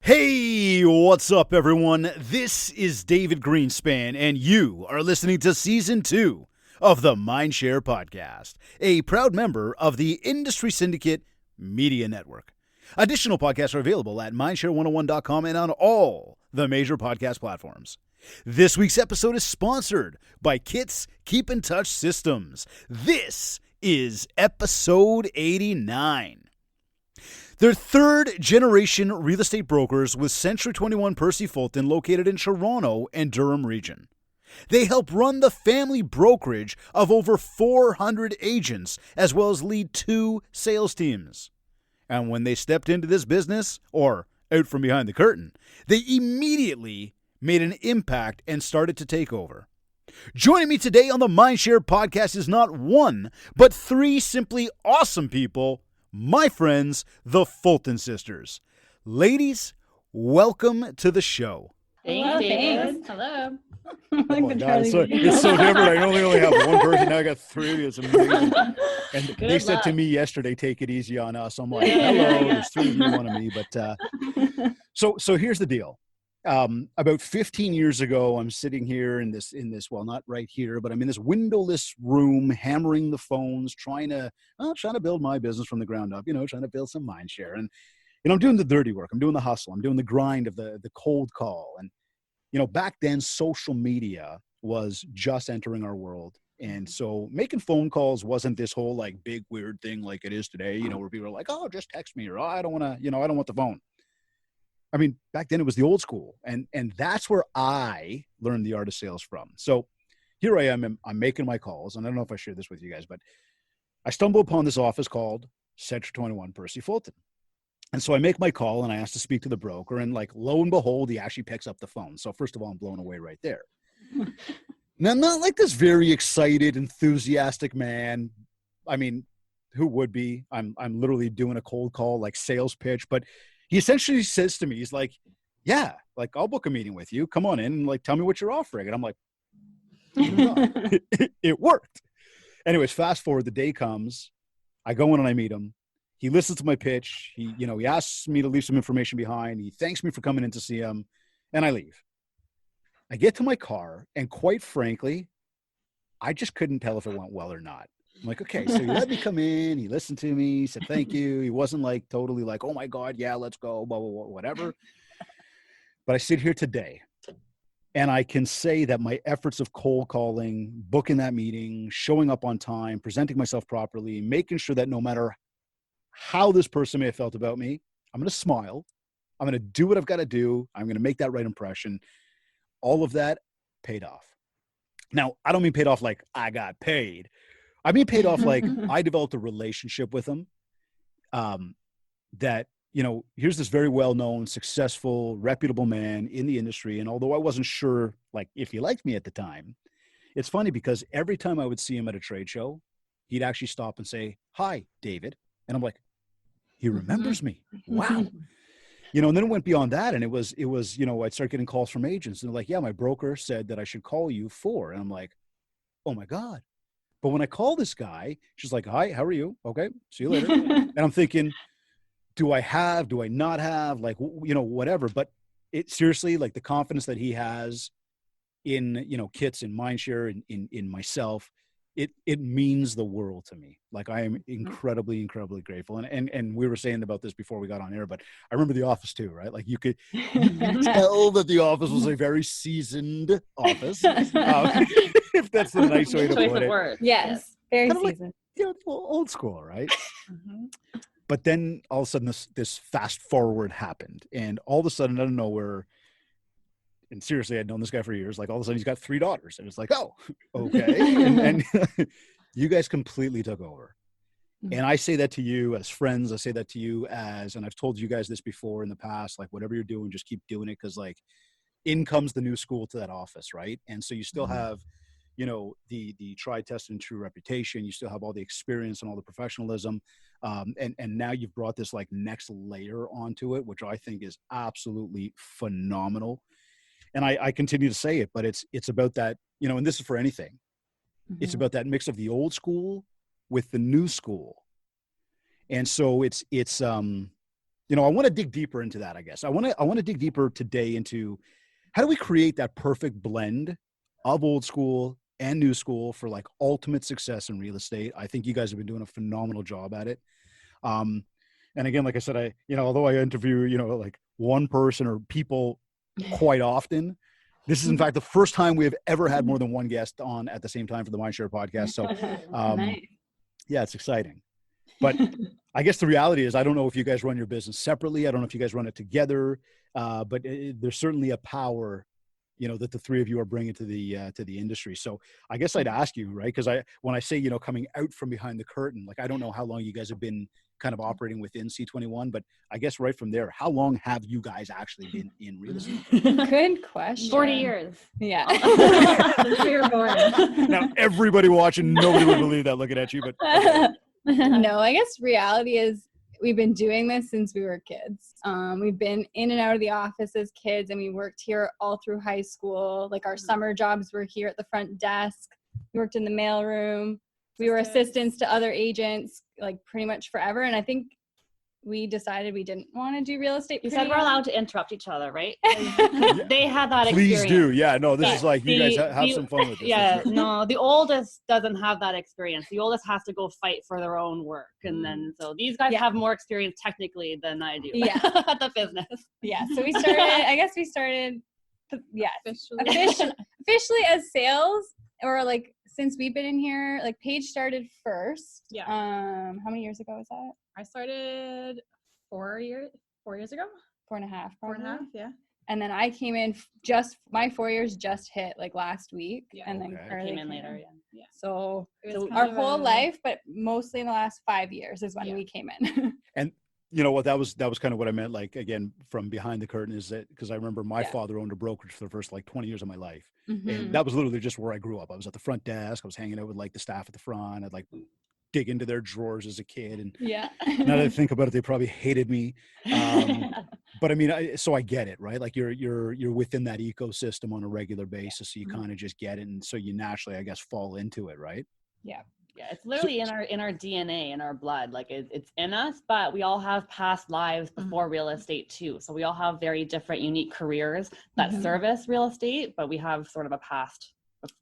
Hey, what's up, everyone? This is David Greenspan, and you are listening to Season 2 of the Mindshare Podcast, a proud member of the Industry Syndicate Media Network. Additional podcasts are available at mindshare101.com and on all the major podcast platforms. This week's episode is sponsored by Kit's Keep in Touch Systems. This is episode 89. They're third-generation real estate brokers with Century 21 Percy Fulton located in Toronto and Durham Region. They help run the family brokerage of over 400 agents, as well as lead 2 sales teams. And when they stepped into this business, or out from behind the curtain, they immediately made an impact and started to take over. Joining me today on the Mindshare Podcast is not one, but 3 simply awesome people, my friends, the Fulton sisters. Ladies, welcome to the show. Hello, thanks. Hello. Oh my God, it's so different. I only have one person. Now I got 3. It's amazing. And they said to me yesterday, take it easy on us. I'm like, hello, there's 3 of you, 1 of me. But so here's the deal. About 15 years ago, I'm sitting here in this, well, not right here, but I'm in this windowless room, hammering the phones, trying to build my business from the ground up, trying to build some mind share. And, I'm doing the dirty work. I'm doing the hustle. I'm doing the grind of the cold call. And, back then social media was just entering our world. And so making phone calls wasn't this whole like big weird thing like it is today, where people are like, oh, just text me, or oh, I don't want to, I don't want the phone. I mean, back then it was the old school, and that's where I learned the art of sales from. So here I am, I'm making my calls, and I don't know if I shared this with you guys, but I stumble upon this office called Century 21 Percy Fulton. And so I make my call, and I ask to speak to the broker, and like, lo and behold, he actually picks up the phone. So first of all, I'm blown away right there. Now, I'm not like this very excited, enthusiastic man. I mean, who would be? I'm literally doing a cold call, like sales pitch, but he essentially says to me, he's like, yeah, like I'll book a meeting with you. Come on in and like, tell me what you're offering. And I'm like, it worked. Anyways, fast forward, the day comes. I go in and I meet him. He listens to my pitch. He asks me to leave some information behind. He thanks me for coming in to see him, and I leave. I get to my car, and quite frankly, I just couldn't tell if it went well or not. I'm like, okay, so he let me come in. He listened to me. He said, thank you. He wasn't like totally like, oh my God, yeah, let's go, blah, blah, blah, whatever. But I sit here today and I can say that my efforts of cold calling, booking that meeting, showing up on time, presenting myself properly, making sure that no matter how this person may have felt about me, I'm going to smile. I'm going to do what I've got to do. I'm going to make that right impression. All of that paid off. Now, I don't mean paid off like I got paid. I mean, paid off like I developed a relationship with him that, here's this very well-known, successful, reputable man in the industry. And although I wasn't sure, like, if he liked me at the time, it's funny because every time I would see him at a trade show, he'd actually stop and say, hi, David. And I'm like, he remembers me. Wow. And then it went beyond that. And it was, I'd start getting calls from agents and they're like, yeah, my broker said that I should call you for, and I'm like, oh my God. But when I call this guy, she's like, hi, how are you? Okay, see you later. And I'm thinking, do I not have, like, whatever. But it seriously, like the confidence that he has in, Kits and Mindshare, in myself, it means the world to me. Like I am incredibly, incredibly grateful. And we were saying about this before we got on air, but I remember The Office too, right? Like you could tell that The Office was a very seasoned office. If that's the nice way to put it. Yes, very kind of seasoned. Like, old school, right? But then all of a sudden this fast forward happened, and all of a sudden out of nowhere, and seriously, I'd known this guy for years. Like all of a sudden he's got 3 daughters, and it's like, oh, okay. and you guys completely took over. And I say that to you as friends. I say that to you and I've told you guys this before in the past, like whatever you're doing, just keep doing it. Cause like in comes the new school to that office. Right. And so you still have, the tried, tested, and true reputation. You still have all the experience and all the professionalism. And now you've brought this like next layer onto it, which I think is absolutely phenomenal. And I continue to say it, but it's about that, and this is for anything. It's about that mix of the old school with the new school. And so it's I want to dig deeper into that, I guess. I want to dig deeper today into how do we create that perfect blend of old school and new school for like ultimate success in real estate. I think you guys have been doing a phenomenal job at it. And again, like I said, although I interview, like one person or people quite often, this is in fact the first time we have ever had more than one guest on at the same time for the Mindshare podcast. So, Nice. yeah, it's exciting. But I guess the reality is, I don't know if you guys run your business separately. I don't know if you guys run it together, but there's certainly a power, that the three of you are bringing to the industry. So I guess I'd ask you, right? Because when I say, coming out from behind the curtain, like, I don't know how long you guys have been kind of operating within C21, but I guess right from there, how long have you guys actually been in real estate? Good question. 40 years. Yeah. Since we were born. Now, everybody watching, nobody would believe that looking at you, but okay. No, I guess reality is we've been doing this since we were kids. We've been in and out of the office as kids, and we worked here all through high school. Like, our summer jobs were here at the front desk. We worked in the mailroom. We were assistants to other agents, like, pretty much forever. And I think we decided we didn't want to do real estate. You said we're allowed to interrupt each other, right? They had that Please experience. do. Yeah, no, this is like, you guys have some fun with this. Yeah, no, the oldest doesn't have that experience. The oldest has to go fight for their own work. And then, so these guys have more experience technically than I do at the business. Yeah, so we started, officially as sales, or like, since we've been in here, like, Paige started first. Yeah. How many years ago was that? I started 4 years ago. 4.5, probably. 4.5, yeah. And then I came in my 4 years just hit like last week. Yeah. And then Okay. Carly Came in later, yeah. So It was our kind of whole a- life, but mostly in the last 5 years is when Yeah. we came in. And you know what, that was kind of what I meant, like, again, from behind the curtain, is that because I remember my Yeah. father owned a brokerage for the first like 20 years of my life. Mhm. And that was literally just where I grew up. I was at the front desk. I was hanging out with like the staff at the front. I'd like dig into their drawers as a kid. And Yeah. now that I think about it, they probably hated me. But I mean, so I get it, right? Like, you're within that ecosystem on a regular basis. So you kind of just get it. And so you naturally, I guess, fall into it, right? Yeah. Yeah, it's literally in our DNA, in our blood. Like, it's in us, but we all have past lives before real estate too. So we all have very different, unique careers that service real estate, but we have sort of a past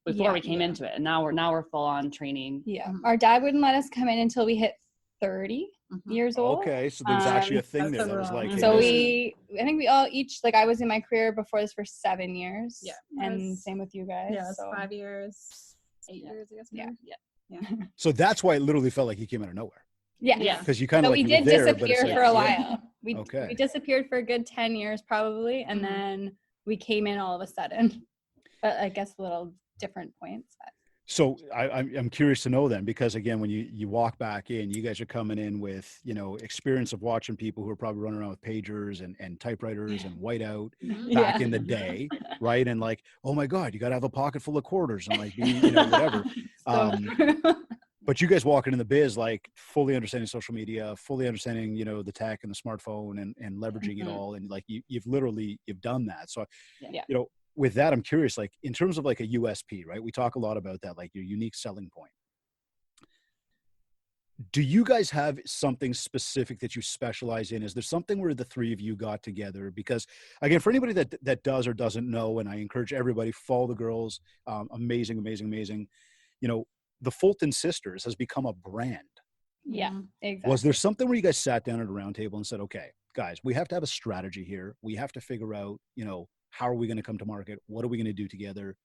before we came into it. And now we're full on training. Yeah. Our dad wouldn't let us come in until we hit 30 years old. Okay. So there was actually a thing there that's that was like, hey, So listen. I think we all each, like, I was in my career before this for 7 years. Yeah. And same with you guys. Yeah, it was so. 5 years, 8 years, I guess. Yeah. maybe. Yeah. Yeah. So that's why it literally felt like you came out of nowhere, Yeah. Yeah. because you kind of So like we you were did there, but it's disappear like, for a yeah. while. We Okay. disappeared for a good 10 years probably, and then we came in all of a sudden. But I guess little different points. So I'm curious to know then, because again, when you walk back in, you guys are coming in with, experience of watching people who are probably running around with pagers and typewriters and whiteout back in the day, right? And like, oh my God, you got to have a pocket full of quarters and like, whatever. But you guys walking in the biz, like fully understanding social media, fully understanding, the tech and the smartphone and leveraging it all. And like, you've done that. So, with that, I'm curious, like, in terms of like a USP, right? We talk a lot about that, like your unique selling point. Do you guys have something specific that you specialize in? Is there something where the three of you got together? Because again, for anybody that does or doesn't know, and I encourage everybody, follow the girls, amazing. The Fulton sisters has become a brand. Yeah, exactly. Was there something where you guys sat down at a round table and said, okay, guys, we have to have a strategy here. We have to figure out, how are we going to come to market? What are we going to do together?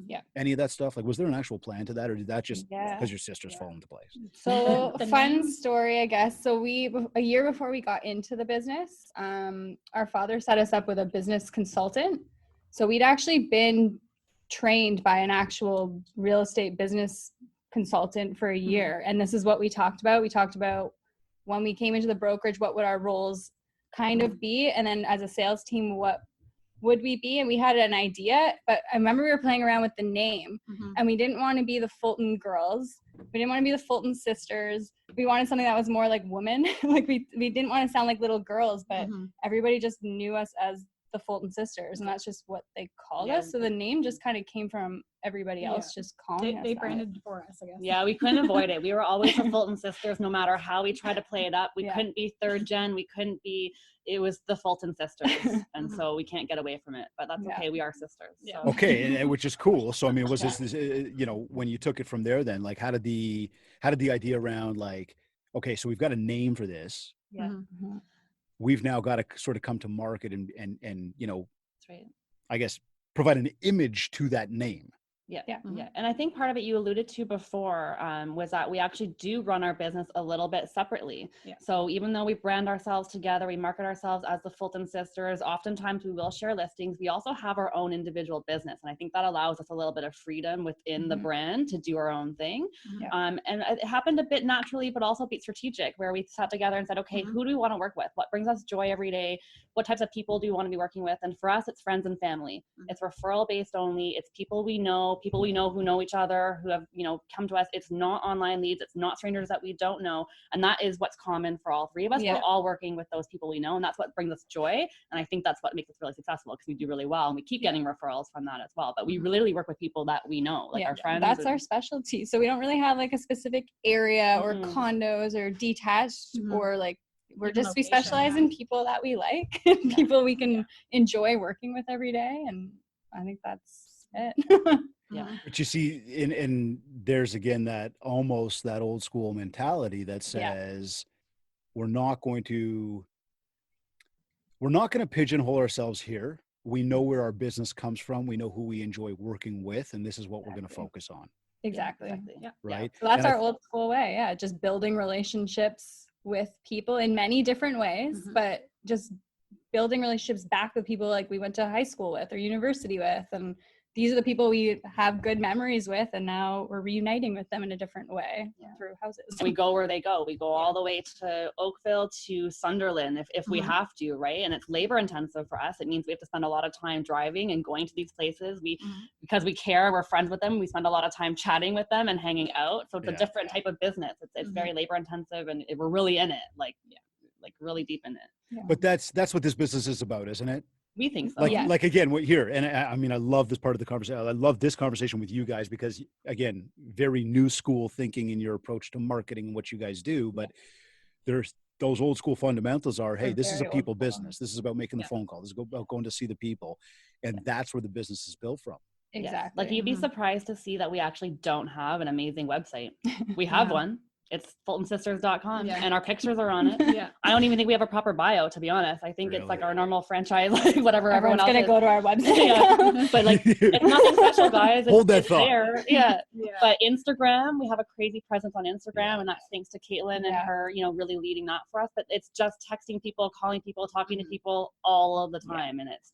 Yeah. Any of that stuff? Like, was there an actual plan to that, or did that just because your sisters fall into place? So fun story, I guess. So a year before we got into the business, our father set us up with a business consultant. So we'd actually been trained by an actual real estate business consultant for a year. And this is what we talked about. We talked about when we came into the brokerage, what would our roles kind of be? And then as a sales team, what would we be? And we had an idea, but I remember we were playing around with the name and we didn't want to be the Fulton girls. We didn't want to be the Fulton sisters. We wanted something that was more like women. Like we didn't want to sound like little girls, but everybody just knew us as the Fulton sisters, and that's just what they called Yeah. us. So the name just kind of came from everybody else just calling us They that. branded for us, I guess. Yeah, we couldn't avoid it. We were always the Fulton sisters, no matter how we tried to play it up. We couldn't be third gen. We couldn't be, it was the Fulton sisters. And so we can't get away from it, but that's okay. We are sisters. Yeah. So. Okay. And which is cool. So, I mean, was this, you know, when you took it from there, then like, how did the idea around like, okay, so we've got a name for this. Yeah. Mhm. We've now got to sort of come to market and, you know, That's right. I guess, provide an image to that name. Yeah. Yeah. Yeah. And I think part of it you alluded to before was that we actually do run our business a little bit separately. Yeah. So even though we brand ourselves together, we market ourselves as the Fulton sisters, oftentimes we will share listings. We also have our own individual business. And I think that allows us a little bit of freedom within the brand to do our own thing. Yeah. And it happened a bit naturally, but also a bit strategic, where we sat together and said, okay, who do we want to work with? What brings us joy every day? What types of people do you want to be working with? And for us, it's friends and family. It's referral based only. It's people we know who know each other, who have, you know, come to us. It's not online leads. It's not strangers that we don't know. And that is what's common for all three of us. Yeah. We're all working with those people we know. And that's what brings us joy. And I think that's what makes us really successful, because we do really well. And we keep getting referrals from that as well. But we literally work with people that we know, like our friends. That's our specialty. So we don't really have like a specific area or Mm-mm. condos or detached or like, we Even specialize location, in people that we like and people we can enjoy working with every day. And I think that's it. Yeah. But you see, in there's again that almost that old school mentality that says we're not going to pigeonhole ourselves here. We know where our business comes from. We know who we enjoy working with, and this is what we're going to focus on. Exactly. Yeah. Right. So that's And our old school way. Yeah. Just building relationships with people in many different ways, but just building relationships back with people like we went to high school with or university with. And these are the people we have good memories with. And now we're reuniting with them in a different way through houses. We go where they go. We go all the way to Oakville to Sunderland if we have to, right? And it's labor intensive for us. It means we have to spend a lot of time driving and going to these places. Because we care, we're friends with them. We spend a lot of time chatting with them and hanging out. So it's a different type of business. It's very labor intensive, and we're really in it, like really deep in it. Yeah. But that's what this business is about, isn't it? We think so. Like again, what here, and I mean, I love this part of the conversation. I love this conversation with you guys because, again, very new school thinking in your approach to marketing and what you guys do. But there's those old school fundamentals are, hey, this is a people business. This is about making the phone call. This is about going to see the people, and that's where the business is built from. Exactly. Yes. Like you'd be surprised to see that we actually don't have an amazing website. We have one. It's fultonsisters.com and our pictures are on it. I don't even think we have a proper bio, to be honest. I think it's like our normal franchise, like whatever everyone else gonna is. go to our website. But like, it's nothing special, guys. Hold that it's thought. there. But Instagram, we have a crazy presence on Instagram, and that's thanks to Caitlin and her, you know, really leading that for us. But it's just texting people, calling people, talking to people all of the time. And it's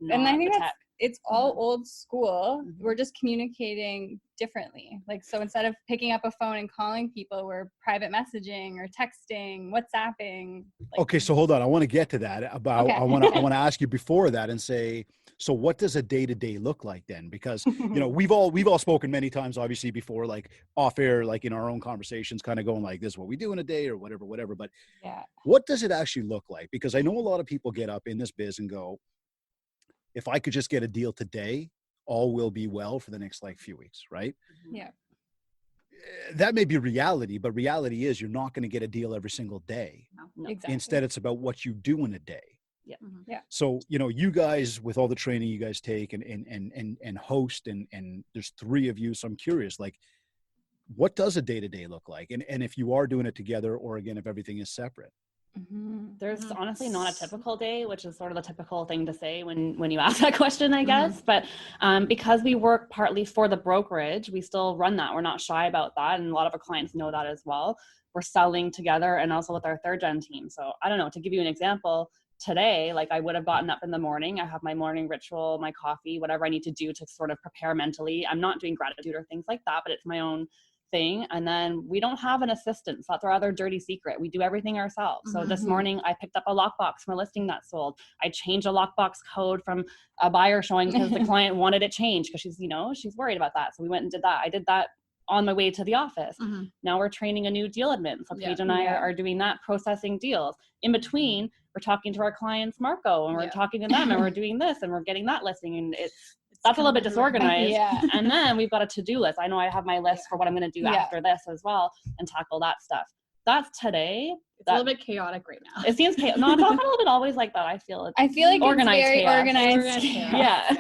not and I think the tech. It's all old school. We're just communicating differently. Like, so instead of picking up a phone and calling people, we're private messaging or texting, WhatsApping. Like, Okay, so hold on. I want to get to that. I want to ask you before that and say, so what does a day-to-day look like then? Because you know, we've all spoken many times, obviously, before, like off air, like in our own conversations, kind of going like, this is what we do in a day or whatever. But what does it actually look like? Because I know a lot of people get up in this biz and go, if I could just get a deal today, all will be well for the next like few weeks, right? Yeah. That may be reality, but reality is you're not going to get a deal every single day. No. Exactly. Instead, it's about what you do in a day. Yeah. So, you know, you guys, with all the training you guys take and host, and there's three of you. So I'm curious, like, what does a day-to-day look like? And if you are doing it together, or again, if everything is separate. There's honestly not a typical day, which is sort of the typical thing to say when you ask that question, I guess. But because we work partly for the brokerage, we still run that. We're not shy about that. And a lot of our clients know that as well. We're selling together and also with our third gen team. So I don't know, to give you an example, today, like I would have gotten up in the morning. I have my morning ritual, my coffee, whatever I need to do to sort of prepare mentally. I'm not doing gratitude or things like that, but it's my own thing. And then we don't have an assistant. So that's our other dirty secret. We do everything ourselves. So this morning I picked up a lockbox from a listing that sold. I changed a lockbox code from a buyer showing because the client wanted it changed because she's worried about that. So we went and did that. I did that on my way to the office. Now we're training a new deal admin. So Paige and I are doing that, processing deals. In between, we're talking to our clients, Marco, and we're talking to them, and we're doing this, and we're getting that listing, and that's a little bit disorganized. And then we've got a to-do list. I know I have my list for what I'm going to do after this as well, and tackle that stuff. That's today. It's a little bit chaotic right now. It seems chaotic. No, it's not a little bit always like that. I feel like organized, it's very chaos. organized. Yeah.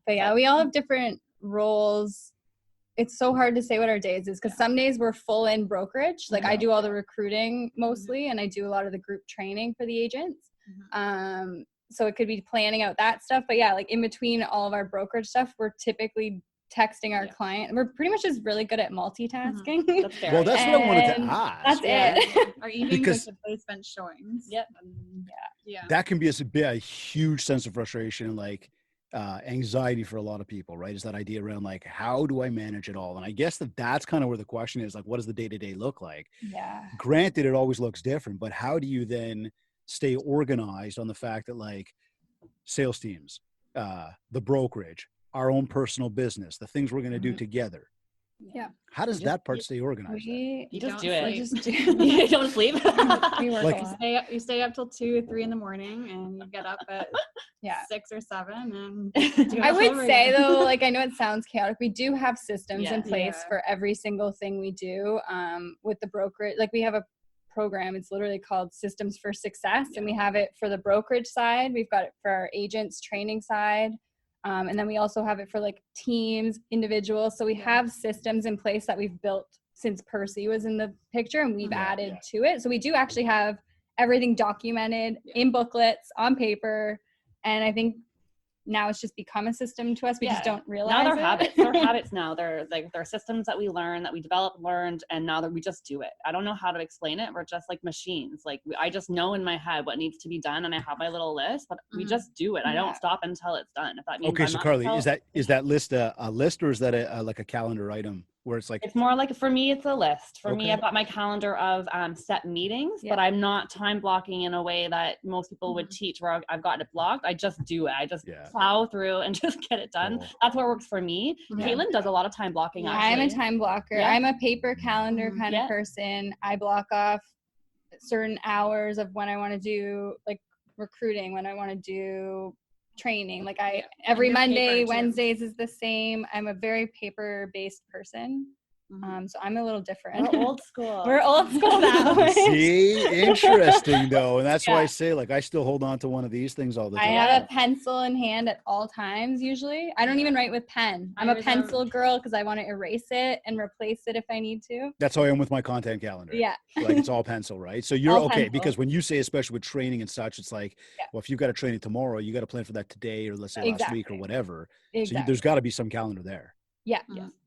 But yeah, we all have different roles. It's so hard to say what our days is because some days we're full in brokerage. Like I do all the recruiting mostly, and I do a lot of the group training for the agents. So it could be planning out that stuff. But yeah, like in between all of our brokerage stuff, we're typically texting our client. We're pretty much just really good at multitasking. That's fair. Well, that's what I wanted to ask. That's it. Our evenings like the placement showings. Yep. That can be a huge sense of frustration and like anxiety for a lot of people, right? Is that idea around like, how do I manage it all? And I guess that's kind of where the question is, like, what does the day-to-day look like? Yeah. Granted, it always looks different, but how do you then stay organized on the fact that like sales teams, the brokerage, our own personal business, the things we're going to do together. Yeah. How does that part stay organized? You just do it. You don't sleep. We work Like, a lot. You stay up till 2 or 3 in the morning, and you get up at 6 or 7. And I would say though, like I know it sounds chaotic. We do have systems in place for every single thing we do. With the brokerage, like we have a program. It's literally called Systems for Success, and we have it for the brokerage side. We've got it for our agents training side. And then we also have it for like teams, individuals. So we have systems in place that we've built since Percy was in the picture, and we've added to it. So we do actually have everything documented in booklets, on paper. And I think now it's just become a system to us. We just don't realize now they're it. habits. They're habits now. They're systems that we learn, that we developed, learned, and now that we just do it. I don't know how to explain it. We're just like machines. Like I just know in my head what needs to be done, and I have my little list, but we just do it. I don't stop until it's done. If that means okay, so Carly, is that list a list, or is that like a calendar item where it's like? It's more like, for me, it's a list. For me, I've got my calendar of set meetings, but I'm not time blocking in a way that most people would teach, where I've got it blocked. I just do it. I just plow through and just get it done. Cool. That's what works for me. Caitlin does a lot of time blocking. I'm a time blocker. I'm a paper calendar kind of person. I block off certain hours of when I want to do like recruiting, when I want to do training. Like every Monday, Wednesdays is the same. I'm a very paper based person. So I'm a little different. We're old school. We're old school now. See, interesting though. And that's why I say, like, I still hold on to one of these things all the time. I have a pencil in hand at all times usually. I don't even write with pen. I'm a pencil girl because I want to erase it and replace it if I need to. That's how I am with my content calendar. Yeah. Like it's all pencil, right? So you're All okay, pencil. because when you say, especially with training and such, it's like, well, if you've got a training tomorrow, you got to plan for that today, or let's say last week or whatever. So there's got to be some calendar there. Yeah.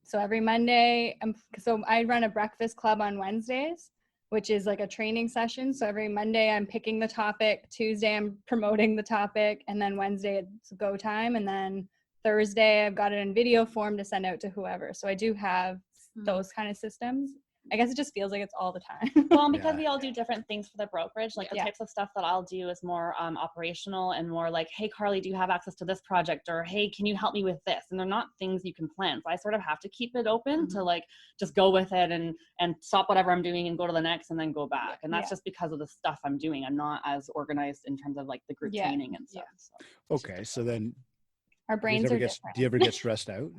So every Monday, so I run a breakfast club on Wednesdays, which is like a training session. So every Monday I'm picking the topic, Tuesday I'm promoting the topic, and then Wednesday it's go time. And then Thursday I've got it in video form to send out to whoever. So I do have those kind of systems. I guess it just feels like it's all the time. Well, because we all do different things for the brokerage, like the types of stuff that I'll do is more operational and more like, hey, Carly, do you have access to this project? Or, hey, can you help me with this? And they're not things you can plan. So I sort of have to keep it open to like, just go with it and stop whatever I'm doing and go to the next and then go back. And that's just because of the stuff I'm doing. I'm not as organized in terms of like the group training and stuff. So. Okay. So then our brains are different. Do you ever get stressed out?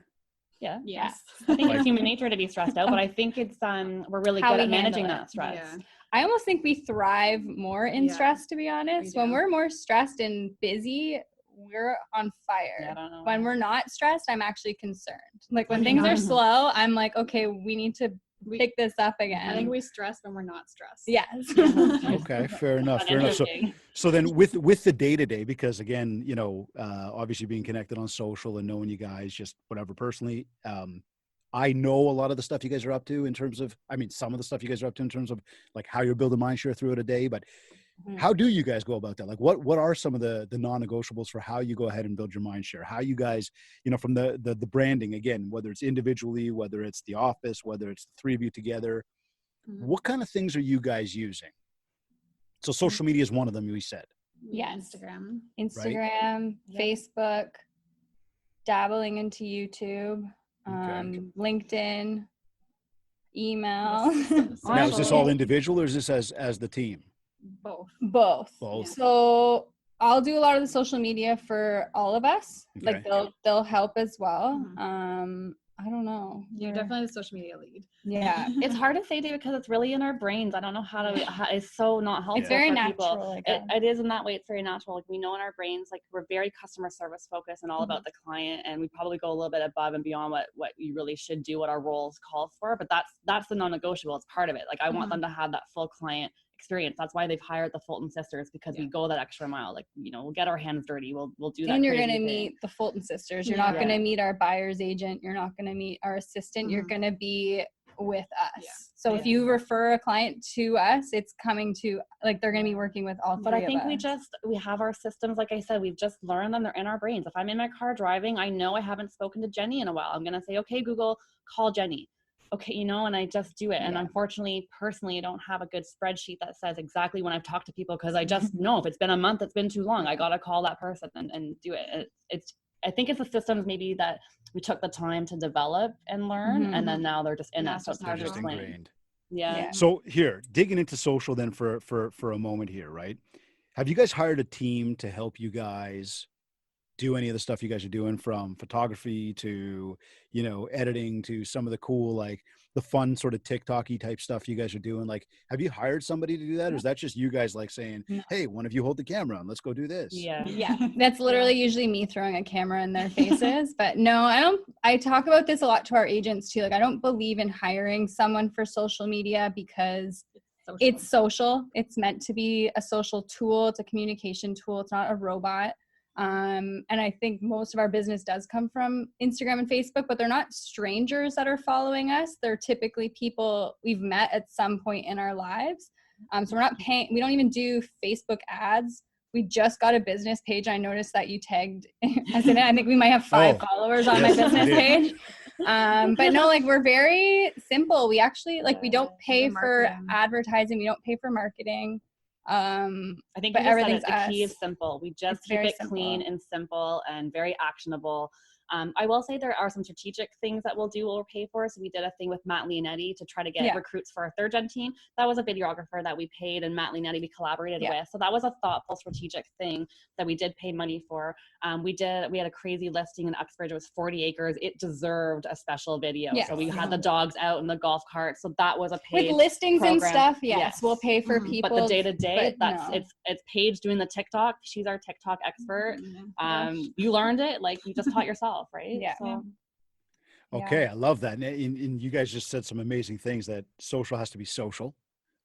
Yeah. Yes. I think it's human nature to be stressed out, but I think it's we're really good at managing that stress. Yeah. I almost think we thrive more in stress, to be honest. When we're more stressed and busy, we're on fire. Yeah, I don't know. When we're not stressed, I'm actually concerned. Like when things are slow, I'm like, okay, we need to pick this up again. I think we stress when we're not stressed. Yes. Okay, fair enough. So then with the day-to-day, because again, you know, obviously being connected on social and knowing you guys, just whatever personally, I know a lot of the stuff you guys are up to in terms of, I mean, some of the stuff you guys are up to in terms of like how you're building mindshare throughout a day, but how do you guys go about that? Like what are some of the non-negotiables for how you go ahead and build your mindshare? How you guys, you know, from the branding, again, whether it's individually, whether it's the office, whether it's the three of you together, what kind of things are you guys using? So social media is one of them, we said. Yeah. Instagram, Facebook, dabbling into YouTube, LinkedIn, email. Now, is this all individual or is this as the team? Both. Both. So I'll do a lot of the social media for all of us. Okay. Like they'll help as well. Mhm. I don't know. You're definitely the social media lead. Yeah. It's hard to say, David, because it's really in our brains. I don't know it's so not helpful. It's very for natural. people. Like It is in that way. It's very natural. Like we know in our brains, like we're very customer service focused and all about the client, and we probably go a little bit above and beyond what you really should do, what our roles call for. But that's the non-negotiable. It's part of it. Like I want them to have that full client experience. That's why they've hired the Fulton sisters, because we go that extra mile. Like, we'll get our hands dirty. We'll do that. And you're going to meet the Fulton sisters. You're not going to meet our buyer's agent. You're not going to meet our assistant. You're going to be with us. Yeah. So if you refer a client to us, it's coming to, like, they're going to be working with all three But I think of us. we have our systems. Like I said, we've just learned them. They're in our brains. If I'm in my car driving, I know I haven't spoken to Jenny in a while. I'm going to say, okay, Google, call Jenny. Okay, and I just do it. And unfortunately, personally, I don't have a good spreadsheet that says exactly when I've talked to people, because I just know if it's been a month, it's been too long. I got to call that person and do it. I think it's the systems maybe that we took the time to develop and learn, and then now they're just in us. So it's hard to explain. Ingrained. Yeah. So here, digging into social then for a moment here, right? Have you guys hired a team to help you guys do any of the stuff you guys are doing, from photography to, editing, to some of the cool, like the fun sort of TikTok-y type stuff you guys are doing? Like, have you hired somebody to do that? Or is that just you guys like saying, hey, one of you hold the camera and let's go do this? Yeah. That's literally usually me throwing a camera in their faces. But no, I talk about this a lot to our agents too. Like, I don't believe in hiring someone for social media, because it's social. It's meant to be a social tool. It's a communication tool. It's not a robot. And I think most of our business does come from Instagram and Facebook, but they're not strangers that are following us. They're typically people we've met at some point in our lives. So we're not paying, we don't even do Facebook ads. We just got a business page. I noticed that you tagged us in it. I think we might have 5 followers on my business page. But no, like, we're very simple. We actually, like, we don't pay for advertising. We don't pay for marketing. I think but everything's the key is simple. We just keep it clean and simple and very actionable. I will say there are some strategic things that we'll do or pay for. So we did a thing with Matt Leonetti to try to get recruits for our 3rd gen team. That was a videographer that we paid, and Matt Leonetti we collaborated with. So that was a thoughtful, strategic thing that we did pay money for. We had a crazy listing in Uxbridge. It was 40 acres. It deserved a special video. So we had the dogs out in the golf cart. So that was a paid with listings program. And stuff. Yes, we'll pay for people. But the day-to-day, it's Paige doing the TikTok. She's our TikTok expert. You learned it. Like, you just taught yourself. Right? Yeah. So. Okay. I love that. And you guys just said some amazing things, that social has to be social.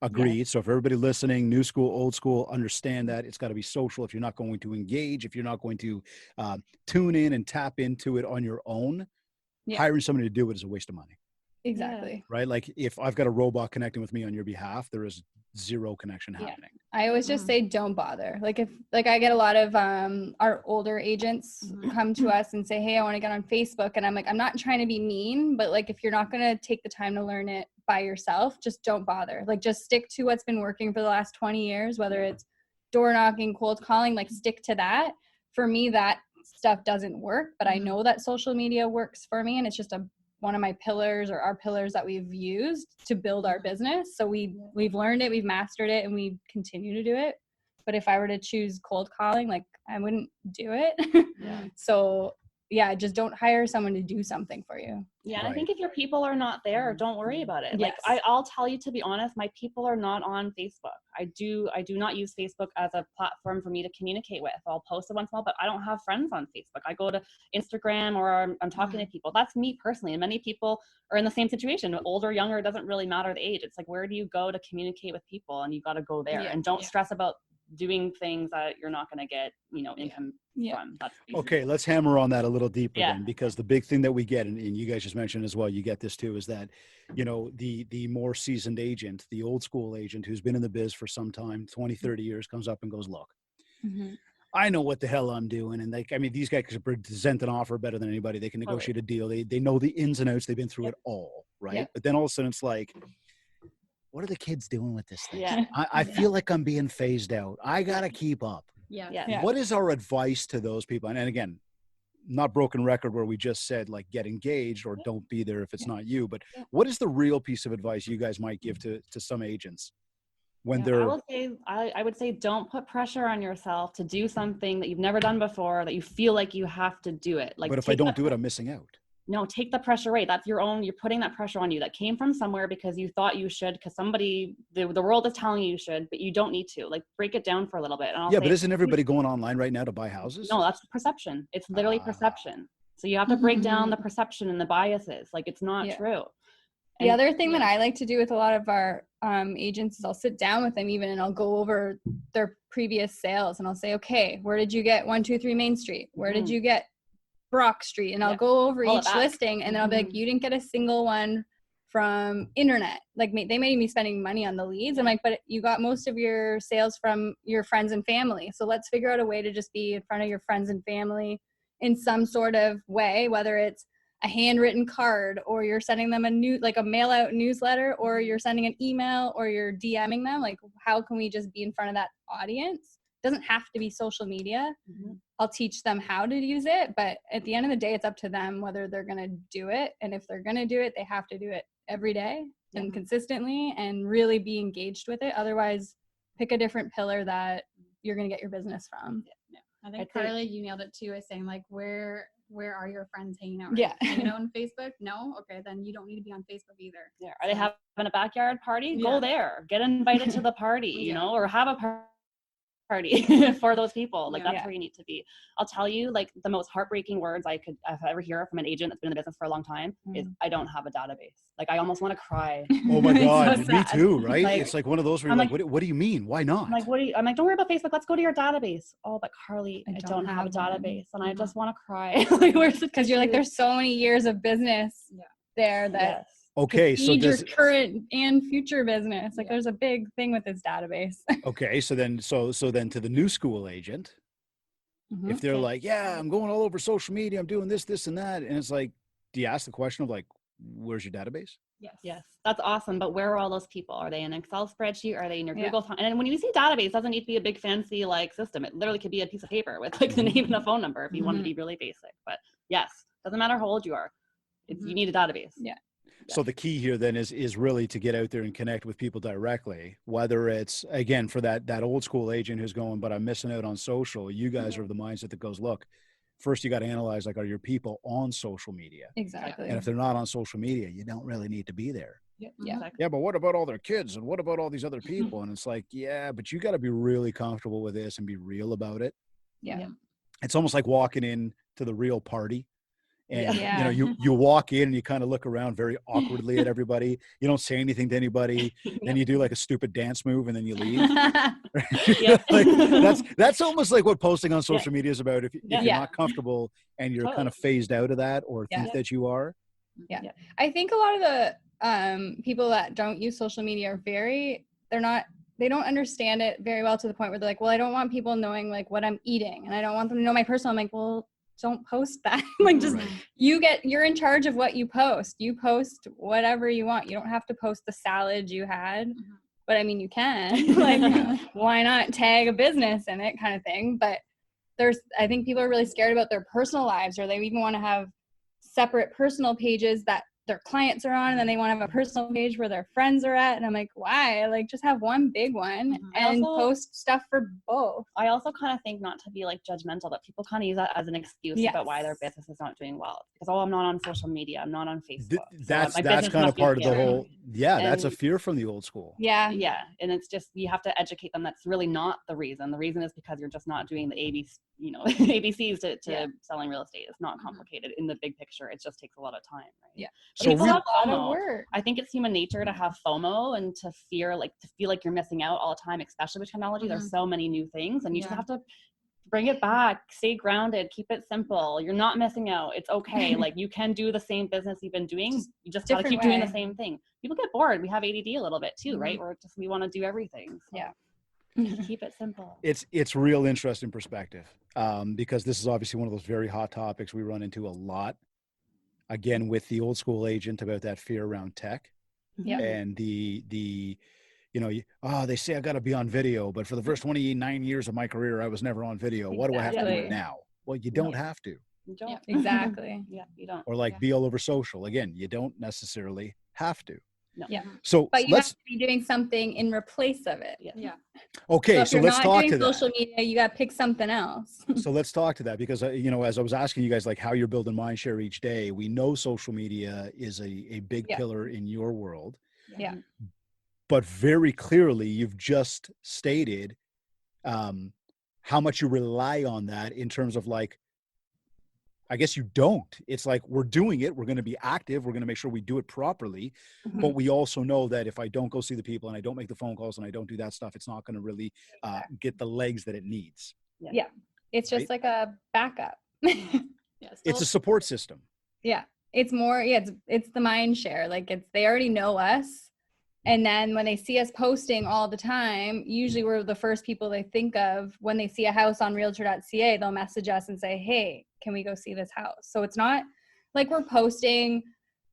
Agreed. Yes. So if everybody listening, new school, old school, understand that it's got to be social. If you're not going to engage, if you're not going to tune in and tap into it on your own, hiring somebody to do it is a waste of money. Exactly. Right? Like, if I've got a robot connecting with me on your behalf, there is zero connection happening. I always just say, don't bother. Like, if, like, I get a lot of our older agents come to us and say, hey, I want to get on Facebook. And I'm like, I'm not trying to be mean, but, like, if you're not going to take the time to learn it by yourself, just don't bother. Like, just stick to what's been working for the last 20 years, whether it's door knocking, cold calling, like, stick to that. For me, that stuff doesn't work, but I know that social media works for me, and it's just one of my pillars, or our pillars, that we've used to build our business. So we've learned it, we've mastered it, and we continue to do it. But if I were to choose cold calling, like, I wouldn't do it. So just don't hire someone to do something for you. Yeah. Right. I think if your people are not there, don't worry about it. Like, I'll tell you, to be honest, my people are not on Facebook. I do not use Facebook as a platform for me to communicate with. I'll post it once in a while, but I don't have friends on Facebook. I go to Instagram, or I'm talking to people. That's me personally. And many people are in the same situation. Older, younger, it doesn't really matter the age. It's like, where do you go to communicate with people? And you got to go there, and don't stress about doing things that you're not going to get, income from. That's okay. Let's hammer on that a little deeper then, because the big thing that we get, and you guys just mentioned as well, you get this too, is that, the more seasoned agent, the old school agent who's been in the biz for some time, 20, 30 years, comes up and goes, look, I know what the hell I'm doing. And these guys can present an offer better than anybody. They can negotiate a deal. They know the ins and outs. They've been through it all. Right. But then all of a sudden it's like, what are the kids doing with this thing? I feel like I'm being phased out. I got to keep up. What is our advice to those people? And again, not broken record where we just said, like, get engaged or don't be there if it's not you. But what is the real piece of advice you guys might give to some agents? when Yeah, they're I would say don't put pressure on yourself to do something that you've never done before, that you feel like you have to do it. Like, but if I don't do it, I'm missing out. No, take the pressure away. That's your own, you're putting that pressure on you that came from somewhere because you thought you should, because somebody, the world is telling you should, but you don't need to. Like, break it down for a little bit. And I'll Yeah, say, but isn't everybody going online right now to buy houses? no, that's perception. It's literally perception. So you have to break down the perception and the biases. Like, it's not true. The other thing that I like to do with a lot of our agents is I'll sit down with them even and I'll go over their previous sales and I'll say, okay, where did you get 123 Main Street? Where did you get Brock Street? And I'll go over each listing and then I'll be like, you didn't get a single one from internet. Like, they may be spending money on the leads. I'm like, but you got most of your sales from your friends and family. So let's figure out a way to just be in front of your friends and family in some sort of way, whether it's a handwritten card or you're sending them a mail out newsletter, or you're sending an email, or you're DMing them. Like, how can we just be in front of that audience? It doesn't have to be social media. I'll teach them how to use it, but at the end of the day, it's up to them whether they're going to do it. And if they're going to do it, they have to do it every day and consistently and really be engaged with it. Otherwise, pick a different pillar that you're going to get your business from. I think Carly, you nailed it too, is saying like, where are your friends hanging out? Yeah. Hanging out on Facebook? No? Okay, then you don't need to be on Facebook either. Yeah. Are they having a backyard party? Go there. Get invited to the party, you know, or have a party for those people. Like, that's where you need to be. I'll tell you, like, the most heartbreaking words I've ever hear from an agent that's been in the business for a long time is, I don't have a database. Like, I almost want to cry. Oh my God, so me too, right? Like, it's like one of those where you're like, what do you mean? Why not? I'm like, I'm like, don't worry about Facebook. Let's go to your database. Oh, but Carly, I don't have a database. And I just want to cry. Like, because you're like, there's so many years of business there that okay, so your current and future business. Like, there's a big thing with this database. Okay, so then to the new school agent, if they're like, yeah, I'm going all over social media, I'm doing this, and that, and it's like, do you ask the question of like, where's your database? Yes, that's awesome. But where are all those people? Are they in an Excel spreadsheet? Are they in your Google? And when you see database, it doesn't need to be a big fancy like system. It literally could be a piece of paper with like the name and a phone number if you want to be really basic. But yes, doesn't matter how old you are. You need a database. So the key here then is really to get out there and connect with people directly, whether it's, again, for that old school agent who's going, but I'm missing out on social. You guys are of the mindset that goes, look, first you got to analyze, like, are your people on social media? Exactly. And if they're not on social media, you don't really need to be there. Yeah. Yeah, but what about all their kids? And what about all these other people? And it's like, yeah, but you got to be really comfortable with this and be real about it. Yeah. It's almost like walking in to the real party. And, you know, you walk in and you kind of look around very awkwardly at everybody. You don't say anything to anybody. Then you do like a stupid dance move and then you leave. Like, that's almost like what posting on social media is about. If you're not comfortable and you're kind of phased out of that or think that you are. Yeah. I think a lot of the people that don't use social media are they don't understand it very well, to the point where they're like, well, I don't want people knowing like what I'm eating and I don't want them to know my personal. I'm like, well, don't post that. Like, just you're in charge of what you post. You post whatever you want. You don't have to post the salad you had, but I mean, you can. Like, why not tag a business in it, kind of thing. But I think people are really scared about their personal lives, or they even want to have separate personal pages that their clients are on, and then they want to have a personal page where their friends are at. And I'm like, why? Like, just have one big one and post stuff for both. I also kind of think, not to be like judgmental, but people kind of use that as an excuse about why their business is not doing well. Because, I'm not on social media, I'm not on Facebook. That's kind of part of the whole, that's a fear from the old school. Yeah. And it's just, you have to educate them. That's really not the reason. The reason is because you're just not doing the ABCs to selling real estate. It's not complicated in the big picture. It just takes a lot of time, right? Yeah. So people have a lot of work. I think it's human nature to have FOMO and to feel like you're missing out all the time, especially with technology. There's so many new things, and you just have to bring it back, stay grounded, keep it simple. You're not missing out. It's okay. Like, you can do the same business you've been doing. You just got to keep doing the same thing. People get bored. We have ADD a little bit too, right? We want to do everything. So. Keep it simple. It's real interesting perspective, because this is obviously one of those very hot topics we run into a lot. Again, with the old school agent, about that fear around tech, and the they say I got to be on video, but for the first 29 years of my career, I was never on video. What do I have to do now? Well, you don't have to. You don't. Exactly. You don't. Or like be all over social. Again, you don't necessarily have to. No. Yeah. So But you have let's, to be doing something in replace of it. Yeah. okay, if so you're let's not talk doing to that. social media, you got to pick something else. So let's talk to that because, you know, as I was asking you guys, like how you're building mindshare each day, we know social media is a big pillar in your world. Yeah. But very clearly, you've just stated how much you rely on that in terms of like, I guess you don't. It's like we're doing it. We're going to be active. We're going to make sure we do it properly. But we also know that if I don't go see the people and I don't make the phone calls and I don't do that stuff, it's not going to really get the legs that it needs. Yeah. It's just like a backup. It's a support system. Yeah. It's more, it's the mind share. Like they already know us. And then when they see us posting all the time, usually we're the first people they think of when they see a house on realtor.ca, they'll message us and say, hey, can we go see this house? So it's not like we're posting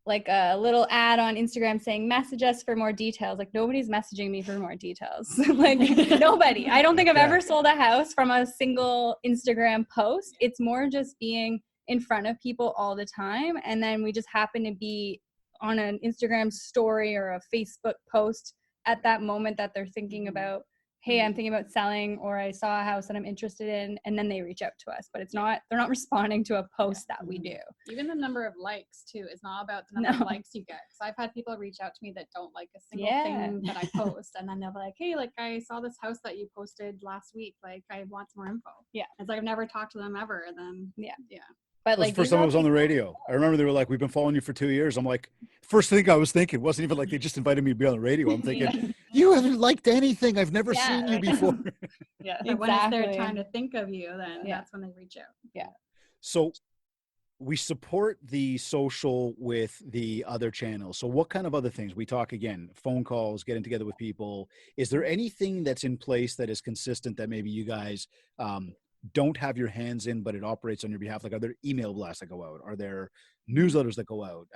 like a little ad on Instagram saying, message us for more details. Like nobody's messaging me for more details. Like nobody. I don't think I've ever sold a house from a single Instagram post. It's more just being in front of people all the time. And then we just happen to be on an Instagram story or a Facebook post at that moment that they're thinking about, hey, I'm thinking about selling, or I saw a house that I'm interested in, and then they reach out to us. But they're not responding to a post that we do. Even the number of likes too is not about the number of likes you get. Because I've had people reach out to me that don't like a single thing that I post, and then they'll be like, hey, like I saw this house that you posted last week, like I want some more info. Yeah. It's like I've never talked to them ever. And then But like the first time I was on the radio, I remember they were like, we've been following you for 2 years. I'm like, first thing I was thinking wasn't even like they just invited me to be on the radio. I'm thinking, you haven't liked anything. I've never seen you before. But when it's their time to think of you, then that's when they reach out. Yeah. So we support the social with the other channels. So what kind of other things? We talk again, phone calls, getting together with people. Is there anything that's in place that is consistent that maybe you guys don't have your hands in, but it operates on your behalf? Like, are there email blasts that go out? Are there newsletters that go out?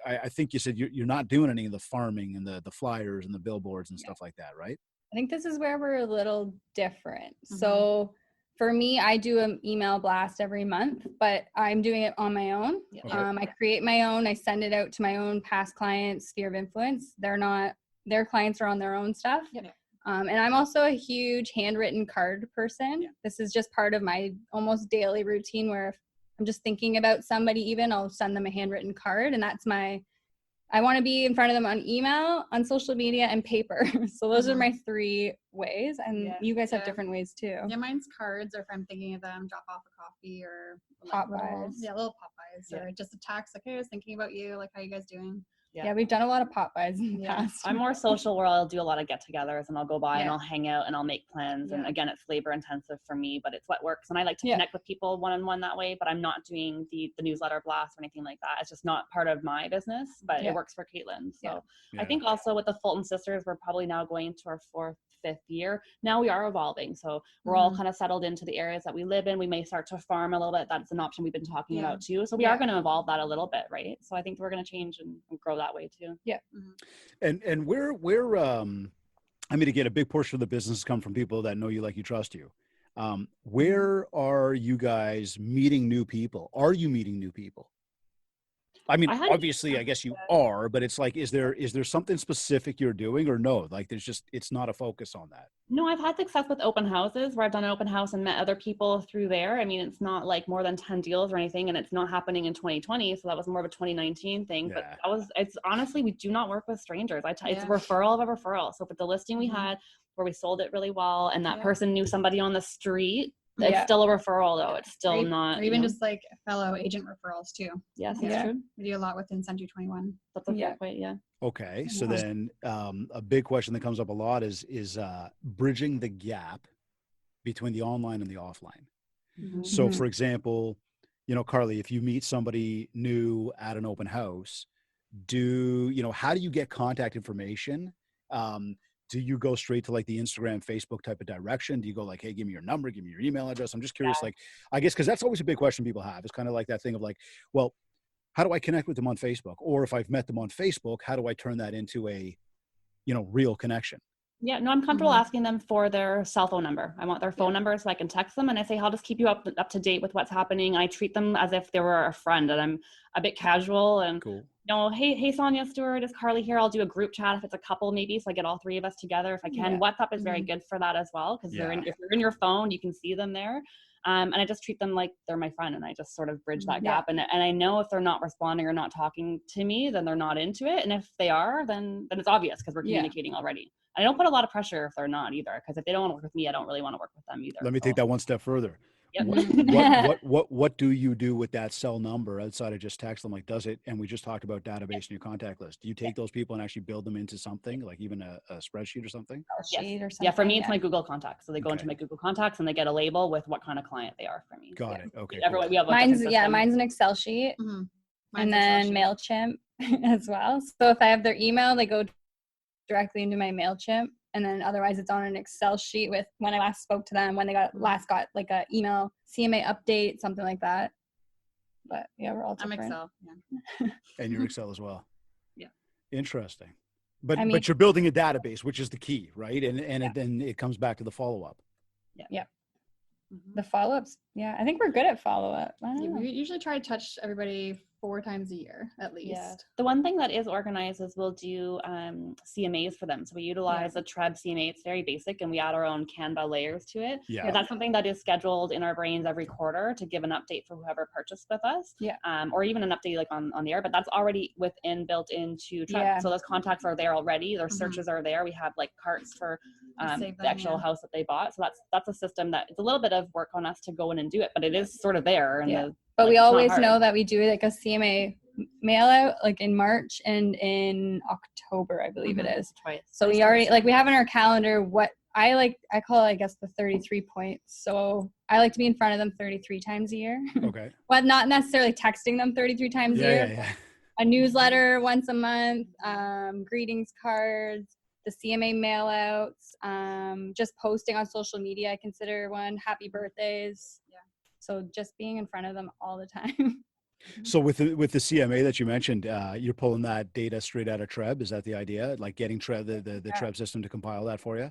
I think you said you're not doing any of the farming and the flyers and the billboards and stuff like that, right? I think this is where we're a little different. So for me, I do an email blast every month, but I'm doing it on my own. I create my own. I send it out to my own past clients, sphere of influence. Their clients are on their own stuff. And I'm also a huge handwritten card person. This is just part of my almost daily routine where if I'm just thinking about somebody even, I'll send them a handwritten card. And that's I want to be in front of them on email, on social media, and paper. So those are my 3 ways. And you guys have different ways too. Yeah, mine's cards, or if I'm thinking of them, drop off a coffee or Popeyes. Little Popeyes, or just a text like, hey, I was thinking about you, like how you guys doing? Yeah, we've done a lot of Popeyes in the past. I'm more social, where I'll do a lot of get-togethers and I'll go by and I'll hang out and I'll make plans. And again, it's labor intensive for me, but it's what works. And I like to connect with people one-on-one that way, but I'm not doing the newsletter blast or anything like that. It's just not part of my business, but it works for Caitlin. So I think also with the Fulton sisters, we're probably now going to our 4th, 5th year. Now we are evolving. So we're all kind of settled into the areas that we live in. We may start to farm a little bit. That's an option we've been talking about too. So we are going to evolve that a little bit, right? So I think we're going to change and grow that way too. And we're I mean, again, a big portion of the business come from people that know you, like you, trust you. Where are you guys meeting new people? Are you meeting new people? I mean, obviously, I guess you are, but it's like, is there something specific you're doing, or no? Like, it's not a focus on that. No, I've had success with open houses where I've done an open house and met other people through there. I mean, it's not like more than 10 deals or anything, and it's not happening in 2020. So that was more of a 2019 thing. But it's honestly, we do not work with strangers. It's a referral of a referral. So for the listing we had where we sold it really well, and that person knew somebody on the street, it's still a referral though. It's still not. Or even just like fellow agent referrals too. Yes, that's true. We do a lot with Incentive 21. That's a fair point, Okay, so then a big question that comes up a lot is bridging the gap between the online and the offline. So for example, Carly, if you meet somebody new at an open house, how do you get contact information? Do you go straight to like the Instagram, Facebook type of direction? Do you go like, hey, give me your number, give me your email address? I'm just curious, like, I guess, because that's always a big question people have. It's kind of like that thing of like, well, how do I connect with them on Facebook? Or if I've met them on Facebook, how do I turn that into a, real connection? Yeah, no, I'm comfortable asking them for their cell phone number. I want their phone number so I can text them, and I say, I'll just keep you up to date with what's happening. I treat them as if they were a friend, and I'm a bit casual and No, hey Sonia Stewart, it's Carly here. I'll do a group chat if it's a couple maybe, so I get all three of us together if I can. Yeah. WhatsApp is very good for that as well, because if you're in your phone, you can see them there. And I just treat them like they're my friend, and I just sort of bridge that gap. And I know if they're not responding or not talking to me, then they're not into it. And if they are, then it's obvious because we're communicating already. I don't put a lot of pressure if they're not either, because if they don't want to work with me, I don't really want to work with them either. Let me take that one step further. Yep. What do you do with that cell number outside of just text them? Like, does it, and we just talked about database in your contact list. Do you take those people and actually build them into something, like even a spreadsheet or something? Sheet or something? Yeah, for me, it's my Google contacts. So they go into my Google contacts and they get a label with what kind of client they are for me. Got it. Okay. Everyone, we have mine's an Excel sheet, and then MailChimp as well. So if I have their email, they go directly into my MailChimp. And then otherwise it's on an Excel sheet with when I last spoke to them, when they last got like a email, CMA update, something like that. But yeah, we're all different. I'm Excel. Yeah. And you're Excel as well. Yeah. Interesting. But you're building a database, which is the key, right? And then it comes back to the follow-up. Yeah. The follow-ups. Yeah. I think we're good at follow-up. We usually try to touch everybody 4 times a year at least. Yeah. The one thing that is organized is we'll do CMAs for them. So we utilize a TREB CMA. It's very basic, and we add our own Canva layers to it. Yeah. That's something that is scheduled in our brains every quarter to give an update for whoever purchased with us. Yeah. Or even an update like on the air, but that's already built into TREB. Yeah. So those contacts are there already. Their searches are there. We have like carts for the actual house that they bought. So that's a system that it's a little bit of work on us to go in and do it, but it is sort of there. And but we always know that we do like a CMA mail out like in March and in October, I believe it is. Twice. So we already we have in our calendar what I call it, I guess, the 33 points. So I like to be in front of them 33 times a year. Okay. Well, not necessarily texting them 33 times a year. Yeah. A newsletter once a month, greetings cards, the CMA mail outs, just posting on social media. I consider one, happy birthdays. Yeah. So just being in front of them all the time. So with the CMA that you mentioned, you're pulling that data straight out of TREB. Is that the idea? Like getting TREB, the TREB system to compile that for you?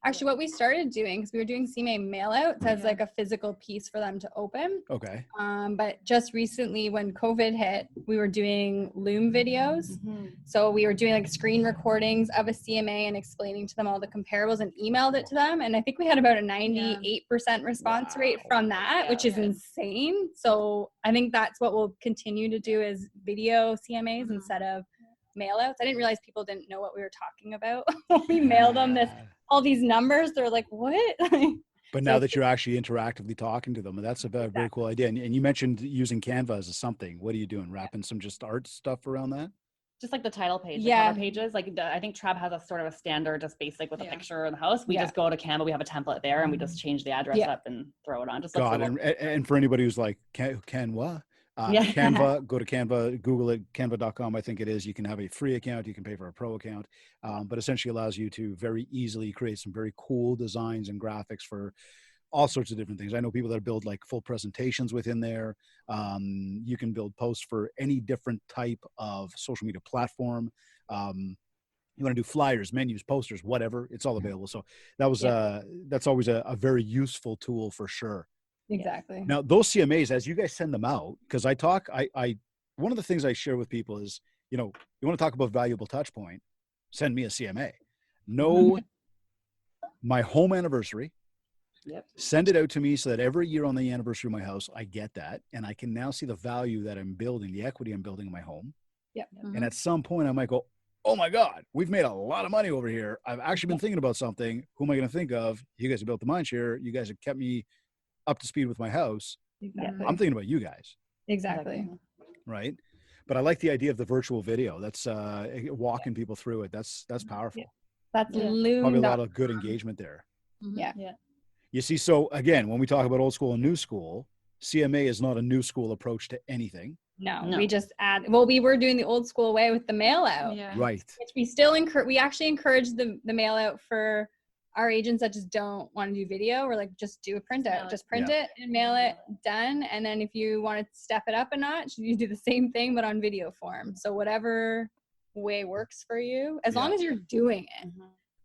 Actually, what we started doing, because we were doing CMA mailouts as like a physical piece for them to open. Okay. But just recently when COVID hit, we were doing Loom videos. So we were doing like screen recordings of a CMA and explaining to them all the comparables and emailed it to them. And I think we had about a 98% response rate from that, which is insane. So I think that's what we'll continue to do is video CMAs instead of mailouts. I didn't realize people didn't know what we were talking about when we mailed them all these numbers. They're like, what? But now that you're actually interactively talking to them, that's a very cool idea. And you mentioned using Canva as something. What are you doing? Wrapping some just art stuff around that? Just like the title page, the cover pages. Like I think TREB has a sort of a standard, just basic with a picture of the house. We just go to Canva. We have a template there, and we just change the address up and throw it on. Just God, and for anybody who's like, Canva. Canva, go to Canva, Google it, canva.com, I think it is. You can have a free account, you can pay for a pro account, but essentially allows you to very easily create some very cool designs and graphics for all sorts of different things. I know people that build like full presentations within there. You can build posts for any different type of social media platform. You want to do flyers, menus, posters, whatever, it's all available. So that was that's always a very useful tool for sure. Exactly. Now those CMAs, as you guys send them out, because I one of the things I share with people is, you want to talk about valuable touch point, send me a CMA. Know my home anniversary. Send it out to me so that every year on the anniversary of my house, I get that. And I can now see the value that I'm building, the equity I'm building in my home. And at some point I might go, oh my God, we've made a lot of money over here. I've actually been thinking about something. Who am I going to think of? You guys have built the mindshare. You guys have kept me up to speed with my house. Exactly. I'm thinking about you guys. Exactly. Right. But I like the idea of the virtual video. That's walking people through it. That's powerful. That's Loom. Probably a lot of good engagement there. Yeah. You see, so again, when we talk about old school and new school, CMA is not a new school approach to anything. No. We just we were doing the old school way with the mail out. Right. Which we still we actually encourage the mail out for our agents that just don't want to do video. We're like, just do a printout, just print it and mail it, done. And then if you want to step it up a notch, you do the same thing, but on video form. So whatever way works for you, as long as you're doing it.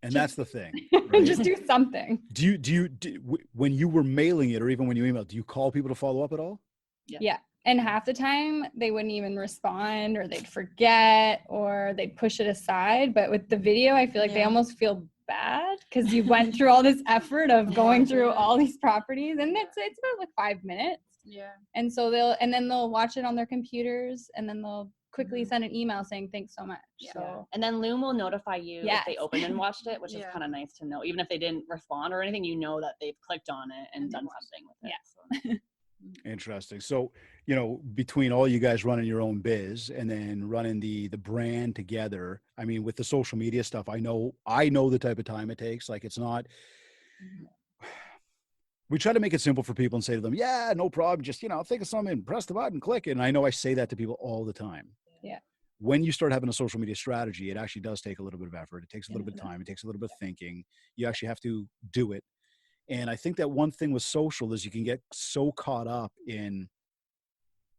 And that's the thing. Right? Just do something. Do you when you were mailing it, or even when you emailed, do you call people to follow up at all? Yeah. And half the time they wouldn't even respond, or they'd forget, or they'd push it aside. But with the video, I feel like they almost feel bad because you went through all this effort of going through all these properties, and it's about like 5 minutes. Yeah. And so they'll watch it on their computers, and then they'll quickly send an email saying thanks so much. So and then Loom will notify you if they opened and watched it, which is kind of nice to know. Even if they didn't respond or anything, you know that they've clicked on it and done something with it. Yeah. So. Interesting. So, you know, between all you guys running your own biz and then running the brand together, I mean, with the social media stuff, I know the type of time it takes. Like, it's not, we try to make it simple for people and say to them, yeah, no problem. Just, you know, think of something, press the button, click it. And I know I say that to people all the time. Yeah. When you start having a social media strategy, it actually does take a little bit of effort. It takes a little bit of time. It takes a little bit of thinking. You actually have to do it. And I think that one thing with social is you can get so caught up in,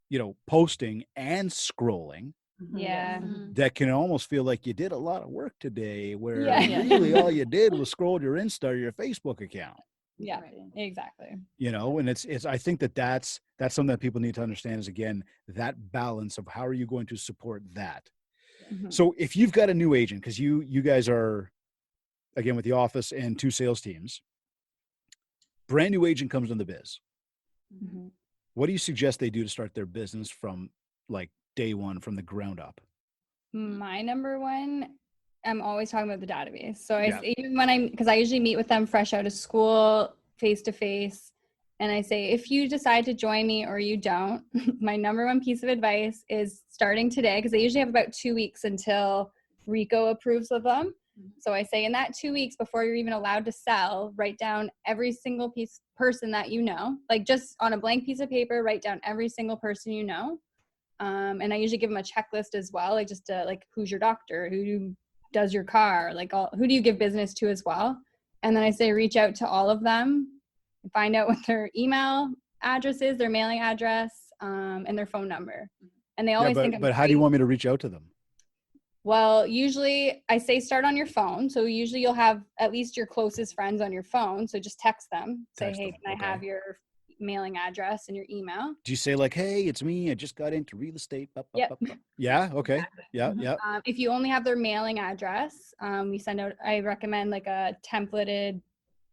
you know, posting and scrolling. Yeah. That can almost feel like you did a lot of work today, where really all you did was scroll your Insta or your Facebook account. Yeah, exactly. You know, and it's, I think that's something that people need to understand is, again, that balance of how are you going to support that? So if you've got a new agent, because you guys are, again, with the office and 2 sales teams, brand new agent comes in the biz. What do you suggest they do to start their business from like day one, from the ground up? My number one, I'm always talking about the database. So even when because I usually meet with them fresh out of school, face to face, and I say, if you decide to join me or you don't, my number one piece of advice is starting today, because they usually have about 2 weeks until RICO approves of them. So I say in that 2 weeks before you're even allowed to sell, write down every single person that you know, like just on a blank piece of paper, write down every single person you know. And I usually give them a checklist as well, like just like who's your doctor, who does your car, like who do you give business to as well. And then I say reach out to all of them and find out what their email address is, their mailing address, and their phone number. And they always think but how do you want me to reach out to them? Well, usually I say start on your phone. So usually you'll have at least your closest friends on your phone. So just text them. Say, hey, can I have your mailing address and your email? Do you say like, hey, it's me, I just got into real estate? Yep. Yeah. Okay. Exactly. Yeah. If you only have their mailing address, we send out, I recommend like a templated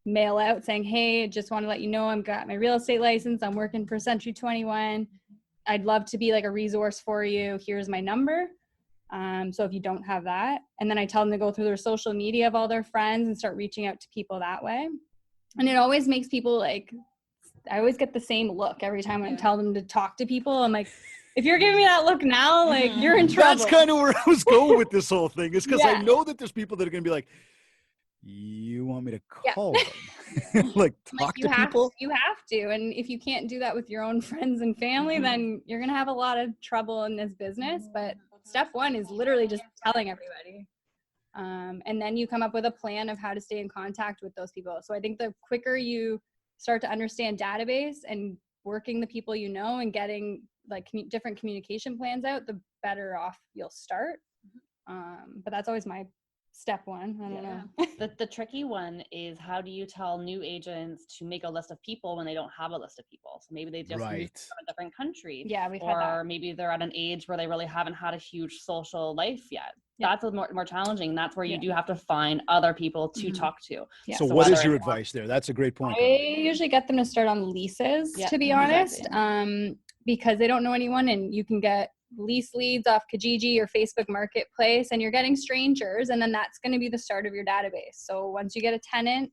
mail out saying, hey, just want to let you know I've got my real estate license. I'm working for Century 21. I'd love to be like a resource for you. Here's my number. So if you don't have that, and then I tell them to go through their social media of all their friends and start reaching out to people that way. And it always makes people like, I always get the same look every time when I tell them to talk to people. I'm like, if you're giving me that look now, like you're in trouble. That's kind of where I was going with this whole thing, is because I know that there's people that are going to be like, you want me to call them? Like talk to people? You have to. And if you can't do that with your own friends and family, then you're going to have a lot of trouble in this business. But step one is literally just telling everybody. And then you come up with a plan of how to stay in contact with those people. So I think the quicker you start to understand database and working the people you know and getting like different communication plans out, the better off you'll start. But that's always my step one. I don't know. The tricky one is, how do you tell new agents to make a list of people when they don't have a list of people? So maybe they just moved from a different country. Yeah, we've had that. Or maybe they're at an age where they really haven't had a huge social life yet. That's more challenging. That's where you do have to find other people to talk to. So what is your advice there? That's a great point. I usually get them to start on leases, to be honest, because they don't know anyone, and you can get lease leads off Kijiji or Facebook Marketplace, and you're getting strangers, and then that's going to be the start of your database. So once you get a tenant,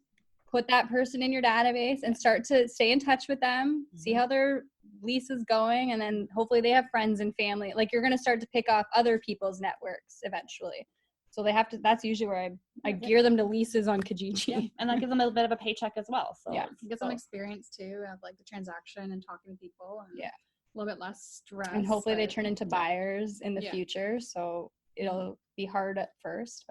put that person in your database and start to stay in touch with them, see how their lease is going, and then hopefully they have friends and family. Like you're going to start to pick off other people's networks eventually. So they have to, that's usually where I gear them to leases on Kijiji. Yeah. And that gives them a bit of a paycheck as well. So get some experience too of like the transaction and talking to people, and a little bit less stress. And hopefully they turn into buyers in the future. So it'll be hard at first,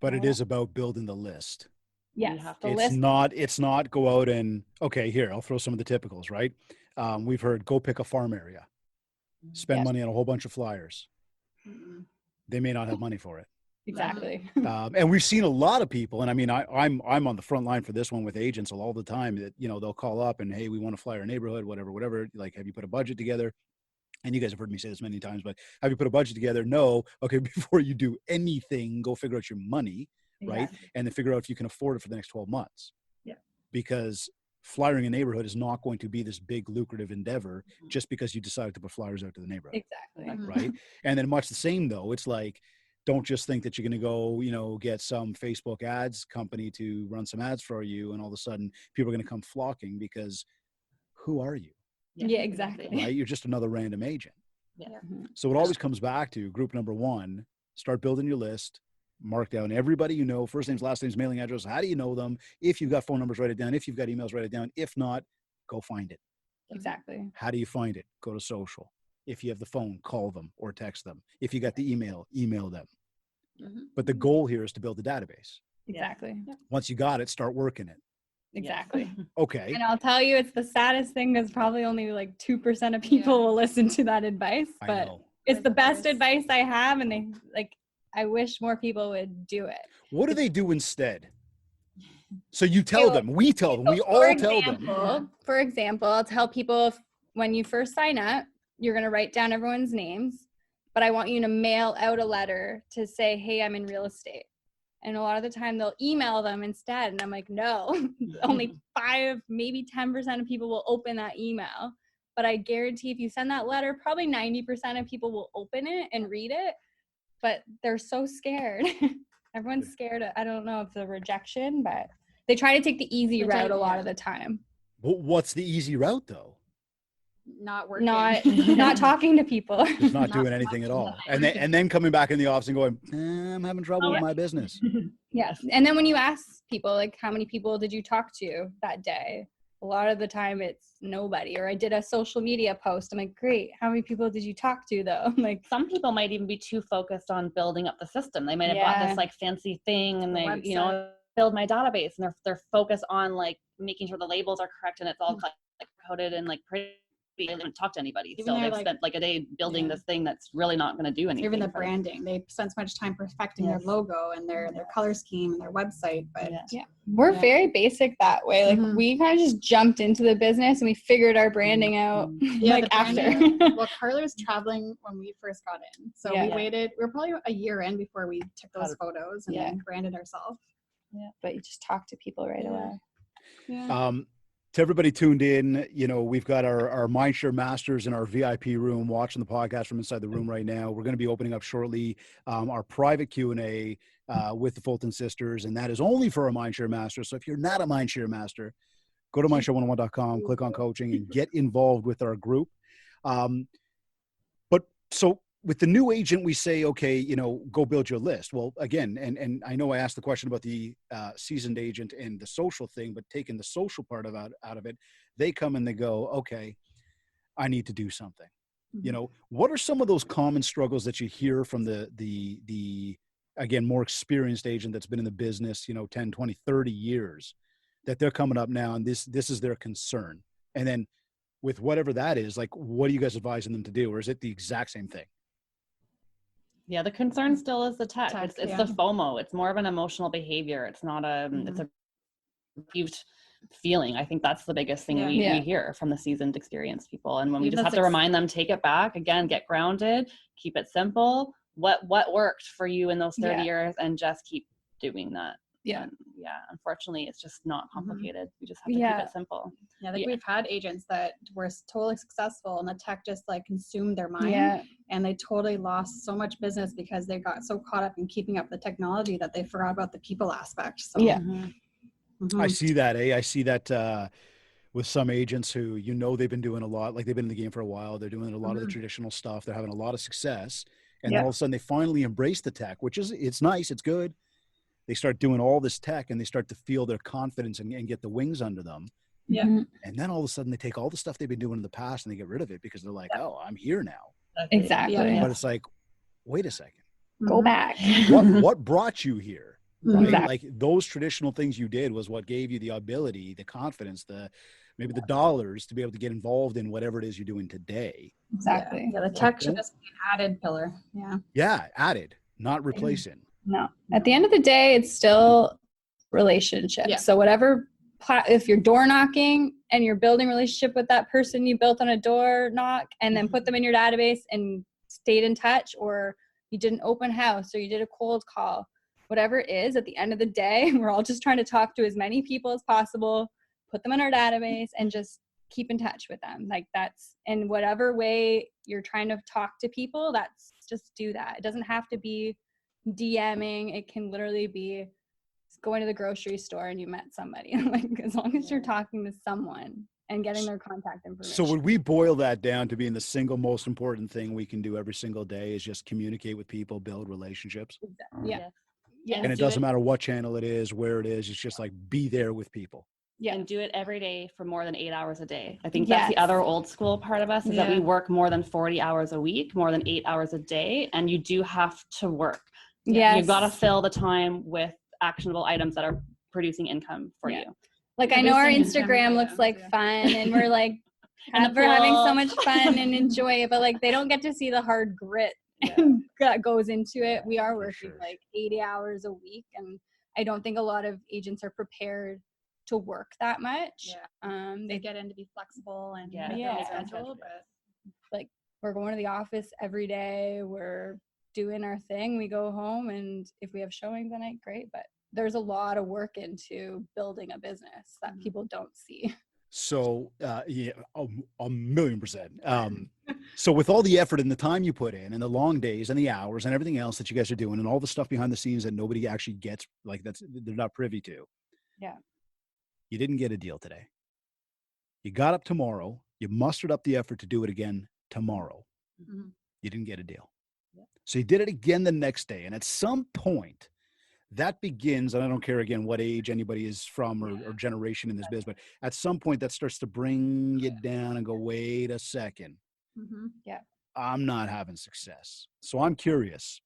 but it is about building the list. Yes, it's not go out and, okay, here, I'll throw some of the typicals, right? We've heard go pick a farm area, spend money on a whole bunch of flyers. They may not have money for it. Exactly. And we've seen a lot of people, and I mean, I'm on the front line for this one with agents all the time that, you know, they'll call up and, hey, we want to fly our neighborhood, whatever. Like, have you put a budget together? And you guys have heard me say this many times, but have you put a budget together? No. Okay. Before you do anything, go figure out your money, right? Exactly. And then figure out if you can afford it for the next 12 months. Yeah. Because flyering a neighborhood is not going to be this big lucrative endeavor just because you decided to put flyers out to the neighborhood. Exactly. Right. And then much the same though, it's like, don't just think that you're going to go, you know, get some Facebook ads company to run some ads for you. And all of a sudden people are going to come flocking because who are you? Yeah, exactly. Right? You're just another random agent. Yeah. So it always comes back to group number one, start building your list, mark down everybody you know, first names, last names, mailing address. How do you know them? If you've got phone numbers, write it down. If you've got emails, write it down. If not, go find it. Exactly. How do you find it? Go to social. If you have the phone, call them or text them. If you got the email them. But the goal here is to build a database. Exactly. Once you got it, start working it. Exactly. Okay. And I'll tell you, it's the saddest thing because probably only like 2% of people will listen to that advice, I but know. it's the best advice I have. And they like, I wish more people would do it. What do they do instead? So you tell them, we tell them, we all tell them. For example, I'll tell people when you first sign up, you're going to write down everyone's names, but I want you to mail out a letter to say, hey, I'm in real estate. And a lot of the time they'll email them instead. And I'm like, no, only 5, maybe 10% of people will open that email. But I guarantee if you send that letter, probably 90% of people will open it and read it, but they're so scared. Everyone's scared. I don't know if it's a rejection, but they try to take the easy route a lot of the time. What's the easy route though? Not working. Not talking to people. Just not doing anything at all. And then coming back in the office and going, I'm having trouble with my business. Yes. And then when you ask people, like, how many people did you talk to that day? A lot of the time it's nobody. Or I did a social media post. I'm like, great. How many people did you talk to though? Like, some people might even be too focused on building up the system. They might have bought this like fancy thing and they, you know, build my database and they're focused on like making sure the labels are correct and it's all like coded and like pretty. They haven't talked to anybody. So they've spent like a day building this thing that's really not going to do anything. Even the branding, they spend so much time perfecting their logo and their color scheme and their website. But we're very basic that way. Like we kind of just jumped into the business and we figured our branding out like after. Well, Carla was traveling when we first got in, so we waited. We were probably a year in before we took those photos and then branded ourselves. Yeah, but you just talk to people right away. Yeah. To everybody tuned in, you know, we've got our Mindshare Masters in our VIP room watching the podcast from inside the room right now. We're going to be opening up shortly our private Q&A with the Fulton sisters, and that is only for our Mindshare Masters. So if you're not a Mindshare Master, go to mindshare101.com, click on coaching, and get involved with our group. But so with the new agent, we say, okay, you know, go build your list. Well, again, and I know I asked the question about the seasoned agent and the social thing, but taking the social part out of it, they come and they go, okay, I need to do something. You know, what are some of those common struggles that you hear from the again, more experienced agent that's been in the business, you know, 10, 20, 30 years that they're coming up now and this is their concern? And then with whatever that is, like, what are you guys advising them to do? Or is it the exact same thing? Yeah, the concern still is the tech. It's the FOMO. It's more of an emotional behavior. It's not it's a perceived feeling. I think that's the biggest thing we hear from the seasoned, experienced people. And when we just have to remind them, take it back, again, get grounded, keep it simple. What worked for you in those 30 years and just keep doing that. Yeah. And unfortunately, it's just not complicated. We just have to keep it simple. Yeah, like we've had agents that were totally successful and the tech just like consumed their mind and they totally lost so much business because they got so caught up in keeping up the technology that they forgot about the people aspect. So I see that, I see that with some agents who, you know, they've been doing a lot, like they've been in the game for a while. They're doing a lot of the traditional stuff. They're having a lot of success. And then all of a sudden they finally embrace the tech, which is, it's nice. It's good. They start doing all this tech and they start to feel their confidence and get the wings under them. Yeah. And then all of a sudden they take all the stuff they've been doing in the past and they get rid of it because they're like, oh, I'm here now. Exactly. But it's like, wait a second. Go back. What brought you here? Right? Exactly. Like those traditional things you did was what gave you the ability, the confidence, maybe the dollars to be able to get involved in whatever it is you're doing today. Exactly. Yeah, the tech should just be an added pillar. Yeah. Yeah, added, not replacing. No. At the end of the day, it's still relationships. Yeah. So whatever, if you're door knocking and you're building a relationship with that person you built on a door knock and then put them in your database and stayed in touch, or you did an open house or you did a cold call, whatever it is, at the end of the day, we're all just trying to talk to as many people as possible, put them in our database and just keep in touch with them. Like that's, in whatever way you're trying to talk to people, that's just do that. It doesn't have to be DMing. It can literally be going to the grocery store and you met somebody. Like as long as you're talking to someone and getting their contact information. So would we boil that down to being the single most important thing we can do every single day is just communicate with people, build relationships? Yeah. Yeah. And it doesn't matter what channel it is, where it is. It's just like be there with people. Yeah. And do it every day for more than 8 hours a day. I think that's the other old school part of us is that we work more than 40 hours a week, more than 8 hours a day. And you do have to work. Yes. You've got to fill the time with actionable items that are producing income for you. Like I know our Instagram looks like fun and we're like, we're having so much fun and enjoy it, but like they don't get to see the hard grit that goes into it. We are working like 80 hours a week, and I don't think a lot of agents are prepared to work that much. They get in to be flexible and schedule, but like we're going to the office every day, we're doing our thing, we go home, and if we have showings at night, great, but there's a lot of work into building a business that people don't see. So, yeah, 1,000,000%. So with all the effort and the time you put in and the long days and the hours and everything else that you guys are doing and all the stuff behind the scenes that nobody actually gets, like they're not privy to. Yeah. You didn't get a deal today. You got up tomorrow. You mustered up the effort to do it again tomorrow. Mm-hmm. You didn't get a deal. So you did it again the next day. And at some point, that begins, and I don't care again what age anybody is from or generation in this business, but at some point that starts to bring you down and go, wait a second. Yeah. I'm not having success. So I'm curious.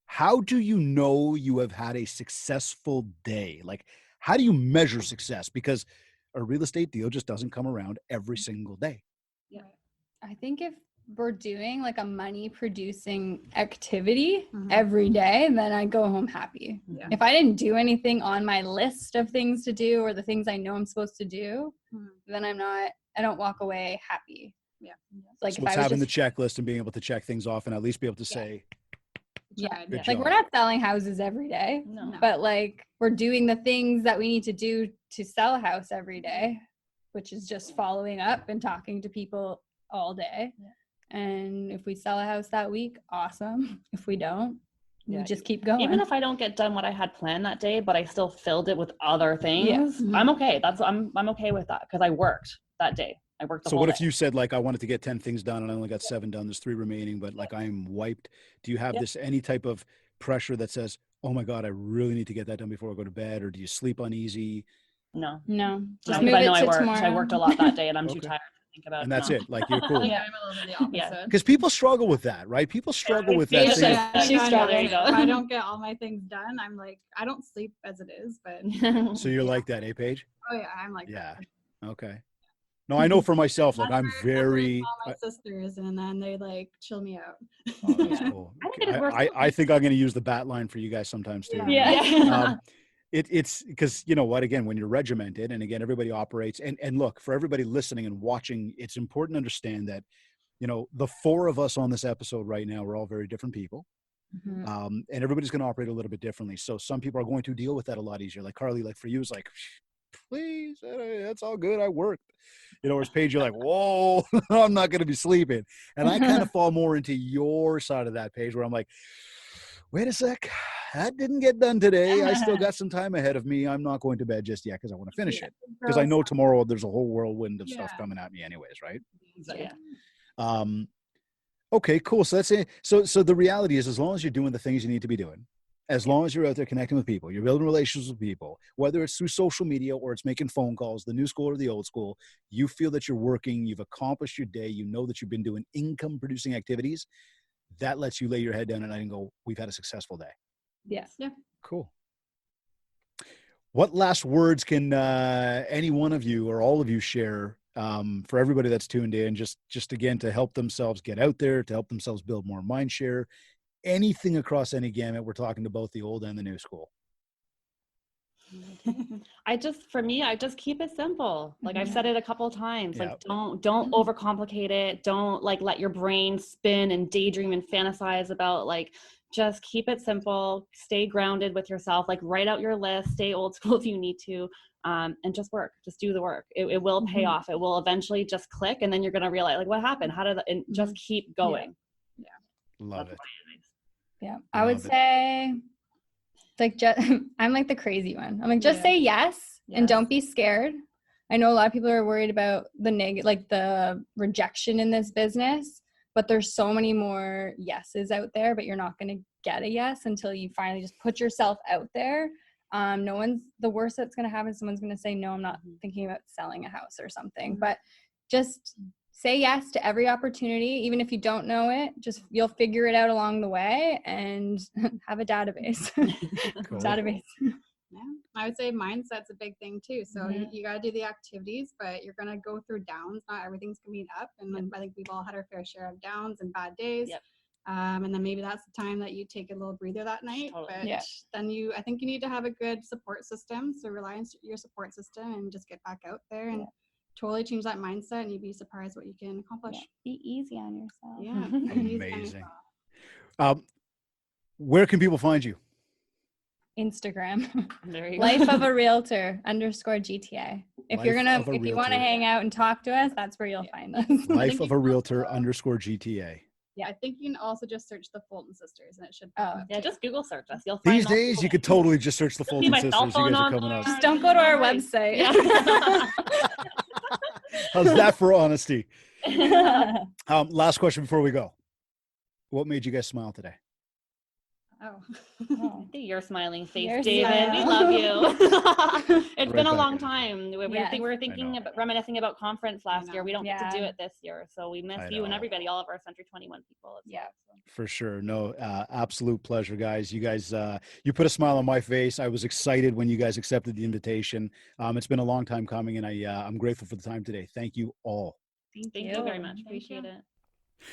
How do you know you have had a successful day? Like, how do you measure success? Because a real estate deal just doesn't come around every single day. Yeah. I think if we're doing like a money producing activity every day, then I go home happy. Yeah. If I didn't do anything on my list of things to do or the things I know I'm supposed to do, then I don't walk away happy. Yeah. Like so it's having the checklist and being able to check things off and at least be able to say, like we're not selling houses every day, but like we're doing the things that we need to do to sell a house every day, which is just following up and talking to people all day. Yeah. And if we sell a house that week, awesome. If we don't, we just keep going. Even if I don't get done what I had planned that day, but I still filled it with other things, I'm okay. I'm okay with that because I worked that day. I worked the whole So what day. if you said like, I wanted to get 10 things done and I only got 7 done, there's 3 remaining, but like I'm wiped. Do you have this, any type of pressure that says, oh my God, I really need to get that done before I go to bed? Or do you sleep uneasy? No. Just move it to tomorrow. I worked a lot that day and I'm too tired. About and that's it. Like you're cool. I'm a little bit the opposite. Because people struggle with that, right? People struggle with that. She's struggling. If I don't get all my things done, I'm like, I don't sleep as it is, but. So you're like that, eh, Paige? Oh yeah, I'm like that. Okay. No, I know for myself, like I'm very. All my sisters, and then they like chill me out. Oh, that's cool. I think I'm going to use the bat line for you guys sometimes too. Yeah. It's because you know what, again, when you're regimented and again, everybody operates and look, for everybody listening and watching, it's important to understand that, you know, the 4 of us on this episode right now, we're all very different people. And everybody's going to operate a little bit differently. So some people are going to deal with that a lot easier. Like Carly, like for you is like, please, that's all good. I worked, you know, whereas Paige, you're like, whoa, I'm not going to be sleeping. And I kind of fall more into your side of that, Paige, where I'm like, wait a sec, that didn't get done today. I still got some time ahead of me. I'm not going to bed just yet because I want to finish it. Because I know tomorrow there's a whole whirlwind of stuff coming at me anyways, right? Okay, cool. So that's it. So the reality is, as long as you're doing the things you need to be doing, as long as you're out there connecting with people, you're building relationships with people, whether it's through social media or it's making phone calls, the new school or the old school, you feel that you're working, you've accomplished your day, you know that you've been doing income producing activities, that lets you lay your head down at night and go, we've had a successful day. Yes. Yeah. Cool. What last words can any one of you or all of you share for everybody that's tuned in, just again, to help themselves get out there, to help themselves build more mind share, anything across any gamut, we're talking to both the old and the new school. I just keep it simple. Like I've said it a couple of times, like don't overcomplicate it. Don't like let your brain spin and daydream and fantasize about like, just keep it simple, stay grounded with yourself, like write out your list, stay old school if you need to, and just work, just do the work. It will pay off. It will eventually just click. And then you're going to realize like what happened? How did and just keep going. Yeah. Love it. Yeah. I would say like, I'm like the crazy one. I'm like, just say yes and don't be scared. I know a lot of people are worried about the rejection in this business, but there's so many more yeses out there, but you're not going to get a yes until you finally just put yourself out there. The worst that's going to happen is someone's going to say, no, I'm not thinking about selling a house or something, but just say yes to every opportunity. Even if you don't know it, you'll figure it out along the way and have a database. Cool. Database. Yeah, I would say mindset's a big thing too. So you got to do the activities, but you're going to go through downs. Not everything's going to be up. And then I think we've all had our fair share of downs and bad days. Yep. And then maybe that's the time that you take a little breather that night. Totally. But then I think you need to have a good support system. So rely on your support system and just get back out there and totally change that mindset, and you'd be surprised what you can accomplish. Be easy on yourself. Yeah. Amazing. Where can people find you? Instagram. There you Life go. of a Realtor _GTA. If you want to hang out and talk to us, that's where you'll find us. Life of a Realtor _GTA. Yeah, I think you can also just search the Fulton sisters and it should pop up. Yeah, just Google search us. You'll find These days, you could totally just search the Fulton sisters. You guys are coming up. Just don't go to our website. How's that for honesty? Last question before we go. What made you guys smile today? I think your smiling face, You're David. smiling. We love you. It's been a back long in. time. We were thinking about reminiscing about conference last year. We don't get to do it this year, so we miss you and everybody, all of our Century 21 people. For sure. No, absolute pleasure, guys. You guys, you put a smile on my face. I was excited when you guys accepted the invitation. It's been a long time coming, and I'm grateful for the time today. Thank you all. Thank you very much. Appreciate it.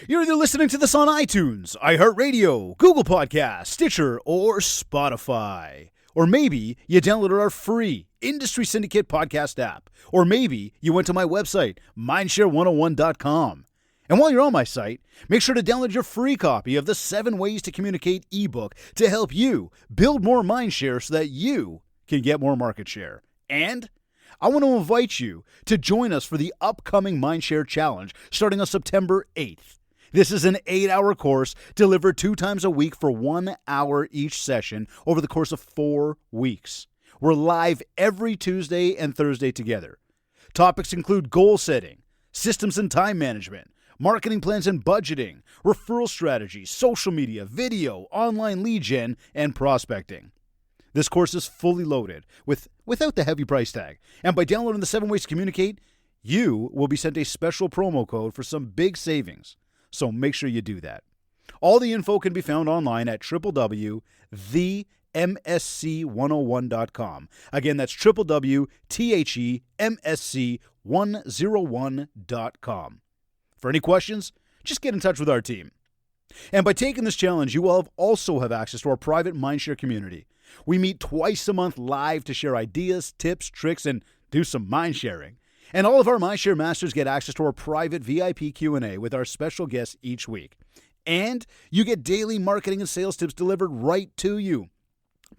You're either listening to this on iTunes, iHeartRadio, Google Podcasts, Stitcher, or Spotify. Or maybe you downloaded our free Industry Syndicate podcast app. Or maybe you went to my website, mindshare101.com. And while you're on my site, make sure to download your free copy of the 7 Ways to Communicate ebook to help you build more mindshare so that you can get more market share. And I want to invite you to join us for the upcoming Mindshare Challenge starting on September 8th. This is an 8-hour course delivered 2 times a week for 1 hour each session over the course of 4 weeks. We're live every Tuesday and Thursday together. Topics include goal setting, systems and time management, marketing plans and budgeting, referral strategies, social media, video, online lead gen, and prospecting. This course is fully loaded without the heavy price tag. And by downloading the 7 Ways to Communicate, you will be sent a special promo code for some big savings. So make sure you do that. All the info can be found online at www.themsc101.com. Again, that's www.themsc101.com. For any questions, just get in touch with our team. And by taking this challenge, you will also have access to our private Mindshare community. We meet twice a month live to share ideas, tips, tricks, and do some mind sharing. And all of our Mindshare Masters get access to our private VIP Q&A with our special guests each week. And you get daily marketing and sales tips delivered right to you.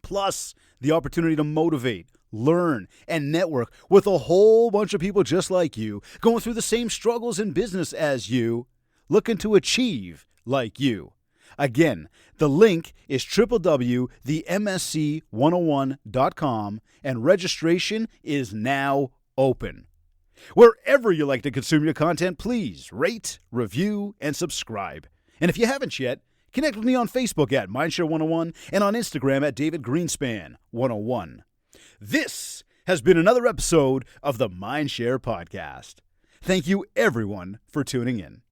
Plus, the opportunity to motivate, learn, and network with a whole bunch of people just like you, going through the same struggles in business as you, looking to achieve like you. Again, the link is www.themsc101.com, and registration is now open. Wherever you like to consume your content, please rate, review, and subscribe. And if you haven't yet, connect with me on Facebook at Mindshare101 and on Instagram at DavidGreenspan101. This has been another episode of the Mindshare Podcast. Thank you, everyone, for tuning in.